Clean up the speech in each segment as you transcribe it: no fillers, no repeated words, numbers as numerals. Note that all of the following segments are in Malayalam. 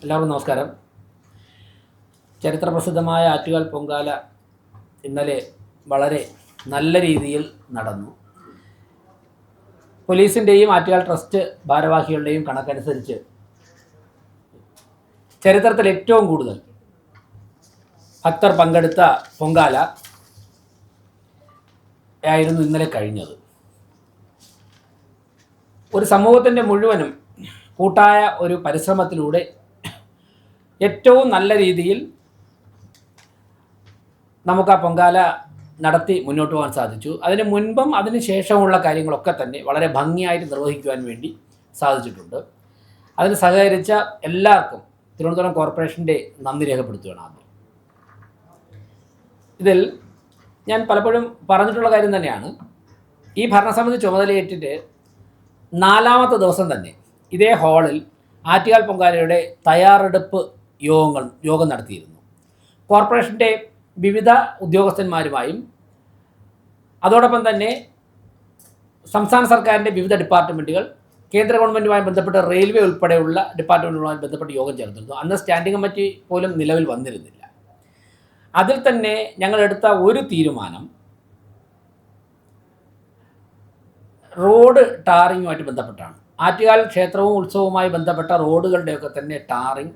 എല്ലാവർക്കും നമസ്കാരം. ചരിത്രപ്രസിദ്ധമായ ആറ്റുകാൽ പൊങ്കാല ഇന്നലെ വളരെ നല്ല രീതിയിൽ നടന്നു. പോലീസിൻ്റെയും ആറ്റുകാൽ ട്രസ്റ്റ് ഭാരവാഹികളുടെയും കണക്കനുസരിച്ച് ചരിത്രത്തിൽ ഏറ്റവും കൂടുതൽ ഭക്തർ പങ്കെടുത്ത പൊങ്കാല ആയിരുന്നു ഇന്നലെ കഴിഞ്ഞത്. ഒരു സമൂഹത്തിൻ്റെ മുഴുവനും കൂട്ടായ ഒരു പരിശ്രമത്തിലൂടെ ഏറ്റവും നല്ല രീതിയിൽ നമുക്ക് ആ പൊങ്കാല നടത്തി മുന്നോട്ട് പോകാൻ സാധിച്ചു. അതിന് മുൻപും അതിന് ശേഷമുള്ള കാര്യങ്ങളൊക്കെ തന്നെ വളരെ ഭംഗിയായിട്ട് നിർവഹിക്കുവാൻ വേണ്ടി സാധിച്ചിട്ടുണ്ട്. അതിന് സഹകരിച്ച എല്ലാവർക്കും തിരുവനന്തപുരം കോർപ്പറേഷൻ്റെ നന്ദി രേഖപ്പെടുത്തുകയാണ്. ആദ്യം ഇതിൽ ഞാൻ പലപ്പോഴും പറഞ്ഞിട്ടുള്ള കാര്യം തന്നെയാണ്, ഈ ഭരണസമിതി ചുമതലയേറ്റിട്ട് 4ാമത്തെ ദിവസം തന്നെ ഇതേ ഹാളിൽ ആറ്റുകാൽ പൊങ്കാലയുടെ തയ്യാറെടുപ്പ് യോഗം നടത്തിയിരുന്നു. കോർപ്പറേഷൻ്റെ വിവിധ ഉദ്യോഗസ്ഥന്മാരുമായും അതോടൊപ്പം തന്നെ സംസ്ഥാന സർക്കാരിൻ്റെ വിവിധ ഡിപ്പാർട്ട്മെൻറ്റുകൾ, കേന്ദ്ര ഗവൺമെൻറ്റുമായി ബന്ധപ്പെട്ട് റെയിൽവേ ഉൾപ്പെടെയുള്ള ഡിപ്പാർട്ട്മെൻറ്റുകളുമായി ബന്ധപ്പെട്ട് യോഗം ചേർന്നിരുന്നു. അന്ന് സ്റ്റാൻഡിംഗ് കമ്മിറ്റി പോലും നിലവിൽ വന്നിരുന്നില്ല. അതിൽ തന്നെ ഞങ്ങളെടുത്ത ഒരു തീരുമാനം റോഡ് ടാറിങ്ങുമായിട്ട് ബന്ധപ്പെട്ടാണ്. ആറ്റുകാൽ ക്ഷേത്രവും ഉത്സവവുമായി ബന്ധപ്പെട്ട റോഡുകളുടെയൊക്കെ തന്നെ ടാറിങ്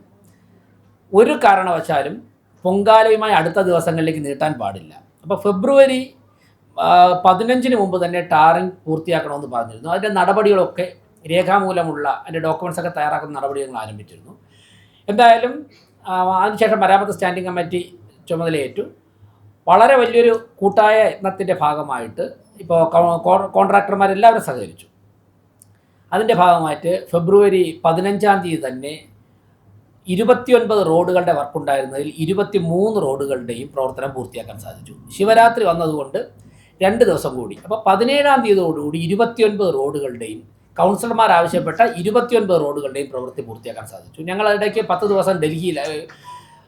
ഒരു കാരണവശാലും പൊങ്കാലയുമായി അടുത്ത ദിവസങ്ങളിലേക്ക് നീട്ടാൻ പാടില്ല. അപ്പോൾ ഫെബ്രുവരി 15 മുമ്പ് തന്നെ ടാറിങ് പൂർത്തിയാക്കണമെന്ന് പറഞ്ഞിരുന്നു. അതിൻ്റെ നടപടികളൊക്കെ രേഖാമൂലമുള്ള അതിൻ്റെ ഡോക്യുമെൻറ്റ്സൊക്കെ തയ്യാറാക്കുന്ന നടപടികൾ ആരംഭിച്ചിരുന്നു. എന്തായാലും അതിനുശേഷം മരാമത്ത് സ്റ്റാൻഡിംഗ് കമ്മിറ്റി ചുമതലയേറ്റു. വളരെ വലിയൊരു കൂട്ടായ യത്നത്തിൻ്റെ ഭാഗമായിട്ട് ഇപ്പോൾ കോൺട്രാക്ടർമാരെല്ലാവരും സഹകരിച്ചു. അതിൻ്റെ ഭാഗമായിട്ട് ഫെബ്രുവരി 15 തന്നെ 29 റോഡുകളുടെ വർക്കുണ്ടായിരുന്നതിൽ 23 റോഡുകളുടെയും പ്രവർത്തനം പൂർത്തിയാക്കാൻ സാധിച്ചു. ശിവരാത്രി വന്നതുകൊണ്ട് 2 ദിവസം കൂടി, അപ്പോൾ 17 29 റോഡുകളുടെയും കൗൺസിലർമാർ ആവശ്യപ്പെട്ട 29 റോഡുകളുടെയും പ്രവൃത്തി പൂർത്തിയാക്കാൻ സാധിച്ചു. ഞങ്ങൾ ഇടയ്ക്ക് 10 ദിവസം ഡൽഹിയിൽ,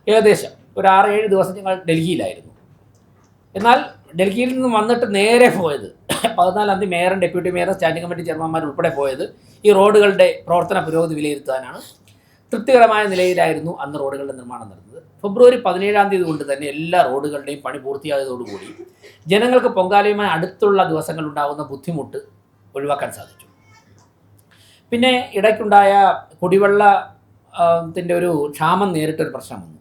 ഏകദേശം ഒരു 6-7 ദിവസം ഞങ്ങൾ ഡൽഹിയിലായിരുന്നു. എന്നാൽ ഡൽഹിയിൽ നിന്ന് വന്നിട്ട് നേരെ പോയത് 14 മേയറും ഡെപ്യൂട്ടി മേയറും സ്റ്റാൻഡിംഗ് കമ്മിറ്റി ചെയർമാൻമാർ ഉൾപ്പെടെ പോയത് ഈ റോഡുകളുടെ പ്രവർത്തന പുരോഗതി വിലയിരുത്താനാണ്. തൃപ്തികരമായ നിലയിലായിരുന്നു അന്ന് റോഡുകളുടെ നിർമ്മാണം നടന്നത്. ഫെബ്രുവരി 17 കൊണ്ട് തന്നെ എല്ലാ റോഡുകളുടെയും പണി പൂർത്തിയായതോടുകൂടി ജനങ്ങൾക്ക് പൊങ്കാലയുമായി അടുത്തുള്ള ദിവസങ്ങൾ ഉണ്ടാകുന്ന ബുദ്ധിമുട്ട് ഒഴിവാക്കാൻ സാധിച്ചു. പിന്നെ ഇടയ്ക്കുണ്ടായ കുടിവെള്ളത്തിൻ്റെ ഒരു ക്ഷാമം നേരിട്ടൊരു പ്രശ്നം വന്നു.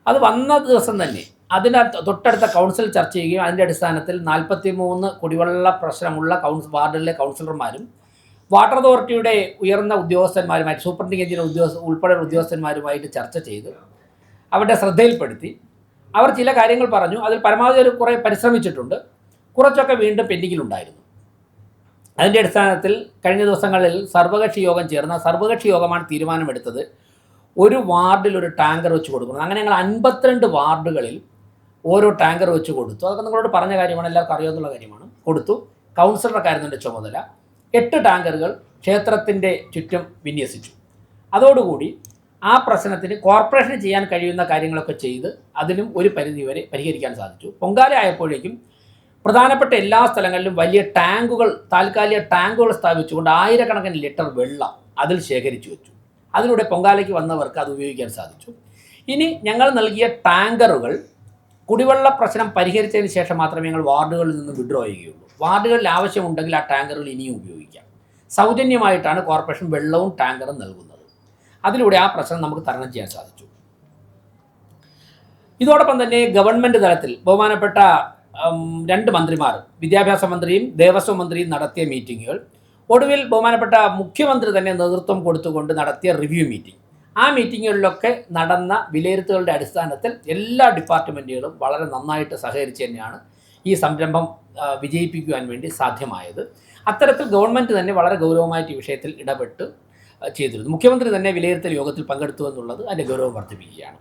അത് വന്ന ദിവസം തന്നെ അതിന് തൊട്ടടുത്ത കൗൺസിൽ ചർച്ച ചെയ്യുകയും അതിൻ്റെ അടിസ്ഥാനത്തിൽ 43 കുടിവെള്ള പ്രശ്നമുള്ള വാർഡിലെ കൗൺസിലർമാരും വാട്ടർ അതോറിറ്റിയുടെ ഉയർന്ന ഉദ്യോഗസ്ഥന്മാരുമായിട്ട്, സൂപ്രണ്ടിംഗ് എഞ്ചിനീയർ ഉൾപ്പെടെയുള്ള ഉദ്യോഗസ്ഥന്മാരുമായിട്ട് ചർച്ച ചെയ്ത് അവരുടെ ശ്രദ്ധയിൽപ്പെടുത്തി. അവർ ചില കാര്യങ്ങൾ പറഞ്ഞു. അതിൽ പരമാവധി ഒരു കുറേ പരിശ്രമിച്ചിട്ടുണ്ട്. കുറച്ചൊക്കെ വീണ്ടും പെൻഡിങ്ങിലുണ്ടായിരുന്നു. അതിൻ്റെ അടിസ്ഥാനത്തിൽ കഴിഞ്ഞ ദിവസങ്ങളിൽ സർവകക്ഷി യോഗം ചേർന്ന സർവകക്ഷി യോഗമാണ് തീരുമാനമെടുത്തത് ഒരു വാർഡിൽ ഒരു ടാങ്കർ വെച്ച് കൊടുക്കണം. അങ്ങനെ ഞങ്ങൾ 52 വാർഡുകളിൽ ഓരോ ടാങ്കർ വെച്ച് കൊടുത്തു. അതൊക്കെ നിങ്ങളോട് പറഞ്ഞ കാര്യമാണ്, എല്ലാവർക്കും അറിയാവുന്ന കാര്യമാണ്. കൊടുത്തു. കൗൺസിലറുടെ കാര്യത്തിൻ്റെ ചുമതല 8 ടാങ്കറുകൾ ക്ഷേത്രത്തിൻ്റെ ചുറ്റും വിന്യസിച്ചു. അതോടുകൂടി ആ പ്രശ്നത്തിന് കോർപ്പറേഷന് ചെയ്യാൻ കഴിയുന്ന കാര്യങ്ങളൊക്കെ ചെയ്ത് അതിനും ഒരു പരിധിവരെ പരിഹരിക്കാൻ സാധിച്ചു. പൊങ്കാല ആയപ്പോഴേക്കും പ്രധാനപ്പെട്ട എല്ലാ സ്ഥലങ്ങളിലും വലിയ ടാങ്കുകൾ, താൽക്കാലിക ടാങ്കുകൾ സ്ഥാപിച്ചുകൊണ്ട് 1000കണക്കിന് ലിറ്റർ വെള്ളം അതിൽ ശേഖരിച്ചു വെച്ചു. അതിലൂടെ പൊങ്കാലയ്ക്ക് വന്നവർക്ക് അത് ഉപയോഗിക്കാൻ സാധിച്ചു. ഇനി ഞങ്ങൾ നൽകിയ ടാങ്കറുകൾ കുടിവെള്ള പ്രശ്നം പരിഹരിച്ചതിന് ശേഷം മാത്രമേ ഞങ്ങൾ വാർഡുകളിൽ നിന്ന് വിഡ്രോ ചെയ്യുകയുള്ളൂ. വാർഡുകളിൽ ആവശ്യമുണ്ടെങ്കിൽ ആ ടാങ്കറുകൾ ഇനിയും ഉപയോഗിക്കാം. സൗജന്യമായിട്ടാണ് കോർപ്പറേഷൻ വെള്ളവും ടാങ്കറും നൽകുന്നത്. അതിലൂടെ ആ പ്രശ്നം നമുക്ക് തരണം ചെയ്യാൻ സാധിച്ചു. ഇതോടൊപ്പം തന്നെ ഗവൺമെൻറ് തലത്തിൽ ബഹുമാനപ്പെട്ട 2 മന്ത്രിമാർ, വിദ്യാഭ്യാസ മന്ത്രിയും ദേവസ്വം മന്ത്രിയും നടത്തിയ മീറ്റിങ്ങുകൾ, ഒടുവിൽ ബഹുമാനപ്പെട്ട മുഖ്യമന്ത്രി തന്നെ നേതൃത്വം കൊടുത്തുകൊണ്ട് നടത്തിയ റിവ്യൂ മീറ്റിംഗ്, ആ മീറ്റിങ്ങുകളിലൊക്കെ നടന്ന വിലയിരുത്തലുകളുടെ അടിസ്ഥാനത്തിൽ എല്ലാ ഡിപ്പാർട്ട്മെൻറ്റുകളും വളരെ നന്നായിട്ട് സഹകരിച്ച് തന്നെയാണ് ഈ സംരംഭം വിജയിപ്പിക്കുവാൻ വേണ്ടി സാധ്യമായത്. അത്തരത്തിൽ ഗവൺമെൻറ് തന്നെ വളരെ ഗൗരവമായിട്ട് ഈ വിഷയത്തിൽ ഇടപെട്ട് ചെയ്തിരുന്നു. മുഖ്യമന്ത്രി തന്നെ വിലയിരുത്തൽ യോഗത്തിൽ പങ്കെടുത്തു എന്നുള്ളത് അതിൻ്റെ ഗൗരവം വർദ്ധിപ്പിക്കുകയാണ്.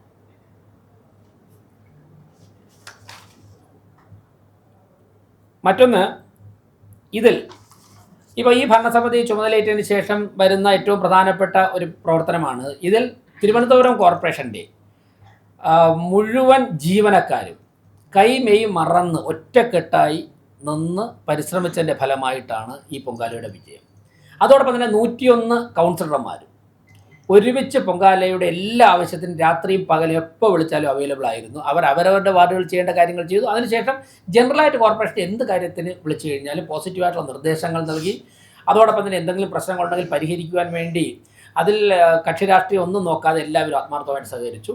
മറ്റൊന്ന്, ഇതിൽ ഇപ്പോൾ ഈ ഭരണസമിതി ചുമതലയേറ്റതിന് ശേഷം വരുന്ന ഏറ്റവും പ്രധാനപ്പെട്ട ഒരു പ്രവർത്തനമാണ്, ഇതിൽ തിരുവനന്തപുരം കോർപ്പറേഷൻ്റെ മുഴുവൻ ജീവനക്കാരും കൈമെയ് മറന്ന് ഒറ്റക്കെട്ടായി നിന്ന് പരിശ്രമിച്ചതിൻ്റെ ഫലമായിട്ടാണ് ഈ പൊങ്കാലയുടെ വിജയം. അതോടൊപ്പം തന്നെ 101 കൗൺസിലർമാരും ഒരുമിച്ച് പൊങ്കാലയുടെ എല്ലാ ആവശ്യത്തിനും രാത്രിയും പകലും എപ്പോൾ വിളിച്ചാലും അവൈലബിൾ ആയിരുന്നു. അവരവരുടെ വാർഡുകൾ ചെയ്യേണ്ട കാര്യങ്ങൾ ചെയ്തു. അതിനുശേഷം ജനറലായിട്ട് കോർപ്പറേഷൻ എന്ത് കാര്യത്തിന് വിളിച്ചു കഴിഞ്ഞാലും പോസിറ്റീവായിട്ടുള്ള നിർദ്ദേശങ്ങൾ നൽകി. അതോടൊപ്പം തന്നെ എന്തെങ്കിലും പ്രശ്നങ്ങളുണ്ടെങ്കിൽ പരിഹരിക്കുവാൻ വേണ്ടി അതിൽ കക്ഷി രാഷ്ട്രീയം ഒന്നും നോക്കാതെ എല്ലാവരും ആത്മാർത്ഥമായിട്ട് സഹകരിച്ചു.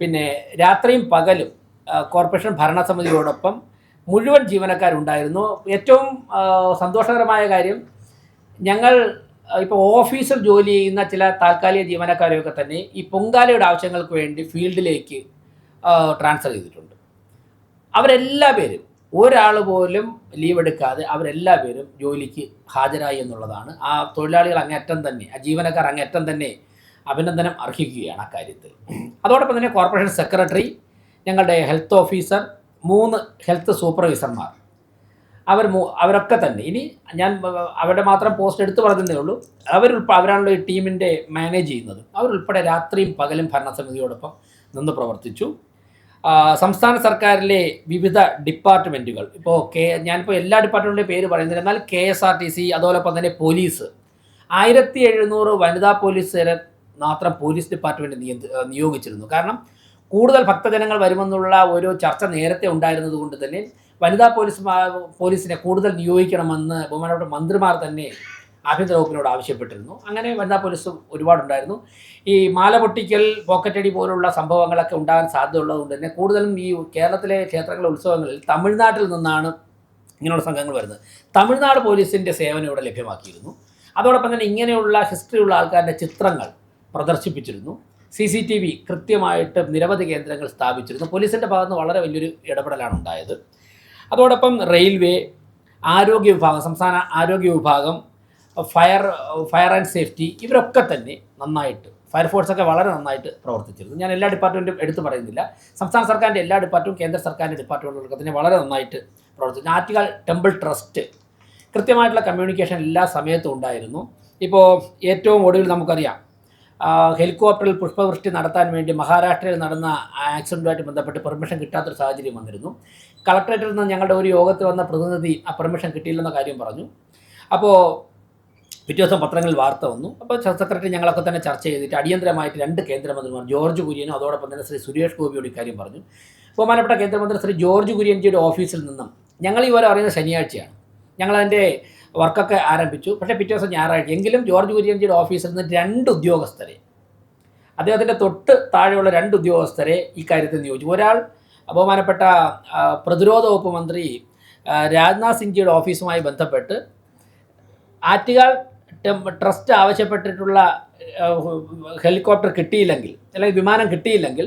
പിന്നെ രാത്രിയും പകലും കോർപ്പറേഷൻ ഭരണസമിതിയോടൊപ്പം മുഴുവൻ ജീവനക്കാരുണ്ടായിരുന്നു. ഏറ്റവും സന്തോഷകരമായ കാര്യം, ഞങ്ങൾ ഇപ്പോൾ ഓഫീസിൽ ജോലി ചെയ്യുന്ന ചില താൽക്കാലിക ജീവനക്കാരെയൊക്കെ തന്നെ ഈ പൊങ്കാലയുടെ ആവശ്യങ്ങൾക്ക് വേണ്ടി ഫീൽഡിലേക്ക് ട്രാൻസ്ഫർ ചെയ്തിട്ടുണ്ട്. അവരെല്ലാ പേരും, ഒരാൾ പോലും ലീവ് എടുക്കാതെ അവരെല്ലാ പേരും ജോലിക്ക് ഹാജരായി എന്നുള്ളതാണ്. ആ തൊഴിലാളികൾ അങ്ങേറ്റം തന്നെ, ആ ജീവനക്കാർ അങ്ങേറ്റം തന്നെ അഭിനന്ദനം അർഹിക്കുകയാണ് അക്കാര്യത്തിൽ. അതോടൊപ്പം തന്നെ കോർപ്പറേഷൻ സെക്രട്ടറി, ഞങ്ങളുടെ ഹെൽത്ത് ഓഫീസർ, 3 ഹെൽത്ത് സൂപ്പർവൈസർമാർ, അവരൊക്കെ തന്നെ, ഇനി ഞാൻ അവരുടെ മാത്രം പോസ്റ്റ് എടുത്തു പറഞ്ഞതേ ഉള്ളൂ, അവരാണല്ലോ ഈ ടീമിൻ്റെ മാനേജ് ചെയ്യുന്നത്. അവരുൾപ്പെടെ രാത്രിയും പകലും ഭരണസമിതിയോടൊപ്പം നിന്ന് പ്രവർത്തിച്ചു. സംസ്ഥാന സർക്കാരിലെ വിവിധ ഡിപ്പാർട്ട്മെൻറ്റുകൾ, ഇപ്പോൾ ഞാനിപ്പോൾ എല്ലാ ഡിപ്പാർട്ട്മെൻറ്റിൻ്റെ പേര് പറയുന്നില്ല, എന്നാൽ KSRTC, അതോടൊപ്പം തന്നെ പോലീസ്, 1700 വനിതാ പോലീസുകാരെ മാത്രം പോലീസ് ഡിപ്പാർട്ട്മെൻറ്റ് നിയോഗിച്ചിരുന്നു. കാരണം കൂടുതൽ ഭക്തജനങ്ങൾ വരുമെന്നുള്ള ഒരു ചർച്ച നേരത്തെ ഉണ്ടായിരുന്നത് കൊണ്ട് തന്നെ വനിതാ പോലീസിനെ കൂടുതൽ നിയോഗിക്കണമെന്ന് ബഹുമാനപ്പെട്ട മന്ത്രിമാർ തന്നെ ആഭ്യന്തര വകുപ്പിനോട് ആവശ്യപ്പെട്ടിരുന്നു. അങ്ങനെ വനിതാ പോലീസ് ഒരുപാടുണ്ടായിരുന്നു. ഈ മാല പൊട്ടിക്കൽ, പോക്കറ്റടി പോലുള്ള സംഭവങ്ങളൊക്കെ ഉണ്ടാകാൻ സാധ്യതയുള്ളതുകൊണ്ട് തന്നെ കൂടുതലും ഈ കേരളത്തിലെ ക്ഷേത്രങ്ങളിലെ ഉത്സവങ്ങളിൽ തമിഴ്നാട്ടിൽ നിന്നാണ് ഇങ്ങനെയുള്ള സംഘങ്ങൾ വരുന്നത്. തമിഴ്നാട് പോലീസിൻ്റെ സേവനം ഇവിടെ ലഭ്യമാക്കിയിരുന്നു. അതോടൊപ്പം തന്നെ ഇങ്ങനെയുള്ള ഹിസ്റ്ററിയുള്ള ആൾക്കാരുടെ ചിത്രങ്ങൾ പ്രദർശിപ്പിച്ചിരുന്നു. CCTV കൃത്യമായിട്ട് നിരവധി കേന്ദ്രങ്ങൾ സ്ഥാപിച്ചിരുന്നു. പോലീസിൻ്റെ ഭാഗത്ത് വളരെ വലിയൊരു ഇടപെടലാണ് ഉണ്ടായത്. അതോടൊപ്പം റെയിൽവേ, ആരോഗ്യ വിഭാഗം, സംസ്ഥാന ആരോഗ്യ വിഭാഗം, ഫയർ ആൻഡ് സേഫ്റ്റി, ഇവരൊക്കെ തന്നെ നന്നായിട്ട്, ഫയർഫോഴ്സൊക്കെ വളരെ നന്നായിട്ട് പ്രവർത്തിച്ചിരുന്നു. ഞാൻ എല്ലാ ഡിപ്പാർട്ട്മെൻറ്റും എടുത്തു പറയുന്നില്ല. സംസ്ഥാന സർക്കാരിൻ്റെ എല്ലാ ഡിപ്പാർട്ട്മെൻറ്റും കേന്ദ്ര സർക്കാരിൻ്റെ ഡിപ്പാർട്ട്മെൻറ്റുകളൊക്കെ തന്നെ വളരെ നന്നായിട്ട് പ്രവർത്തിച്ചു. ആറ്റുകാൽ ടെമ്പിൾ ട്രസ്റ്റ് കൃത്യമായിട്ടുള്ള കമ്മ്യൂണിക്കേഷൻ എല്ലാ സമയത്തും ഉണ്ടായിരുന്നു. ഇപ്പോൾ ഏറ്റവും ഒടുവിൽ നമുക്കറിയാം, ഹെലികോപ്റ്ററിൽ പുഷ്പവൃഷ്ടി നടത്താൻ വേണ്ടി മഹാരാഷ്ട്രയിൽ നടന്ന ആക്സിഡൻറ്റുമായിട്ട് ബന്ധപ്പെട്ട് പെർമിഷൻ കിട്ടാത്തൊരു സാഹചര്യം വന്നിരുന്നു. കളക്ടറേറ്റിൽ നിന്ന് ഞങ്ങളുടെ ഒരു യോഗത്തിൽ വന്ന പ്രതിനിധി ആ പെർമിഷൻ കിട്ടിയില്ലെന്ന കാര്യം പറഞ്ഞു. അപ്പോൾ പിറ്റേ ദിവസം പത്രങ്ങളിൽ വാർത്ത വന്നു. അപ്പോൾ സെക്രട്ടറി ഞങ്ങളൊക്കെ തന്നെ ചർച്ച ചെയ്തിട്ട് അടിയന്തരമായിട്ട് 2 കേന്ദ്രമന്ത്രിമാർ, ജോർജ് കുര്യനും അതോടൊപ്പം തന്നെ ശ്രീ സുരേഷ് ഗോപിയോട് ഇക്കാര്യം പറഞ്ഞു. ബഹുമാനപ്പെട്ട കേന്ദ്രമന്ത്രി ശ്രീ ജോർജ് കുര്യൻജിയുടെ ഓഫീസിൽ നിന്നും ഞങ്ങൾ ഈ വിവരം അറിയുന്നത് ശനിയാഴ്ചയാണ്. ഞങ്ങളതിൻ്റെ വർക്കൊക്കെ ആരംഭിച്ചു. പക്ഷേ പിറ്റേ ദിവസം ഞായറാഴ്ച. എങ്കിലും ജോർജ് കുര്യൻജിയുടെ ഓഫീസിൽ നിന്ന് 2 ഉദ്യോഗസ്ഥരെ, അദ്ദേഹത്തിൻ്റെ തൊട്ട് താഴെയുള്ള 2 ഉദ്യോഗസ്ഥരെ ഇക്കാര്യത്തിൽ നിയോഗിച്ചു. ഒരാൾ ബഹുമാനപ്പെട്ട പ്രതിരോധ വകുപ്പ് മന്ത്രി രാജ്നാഥ് സിംഗ്ജിയുടെ ഓഫീസുമായി ബന്ധപ്പെട്ട് ആറ്റുകാൽ ട്രസ്റ്റ് ആവശ്യപ്പെട്ടിട്ടുള്ള ഹെലികോപ്റ്റർ കിട്ടിയില്ലെങ്കിൽ, അല്ലെങ്കിൽ വിമാനം കിട്ടിയില്ലെങ്കിൽ,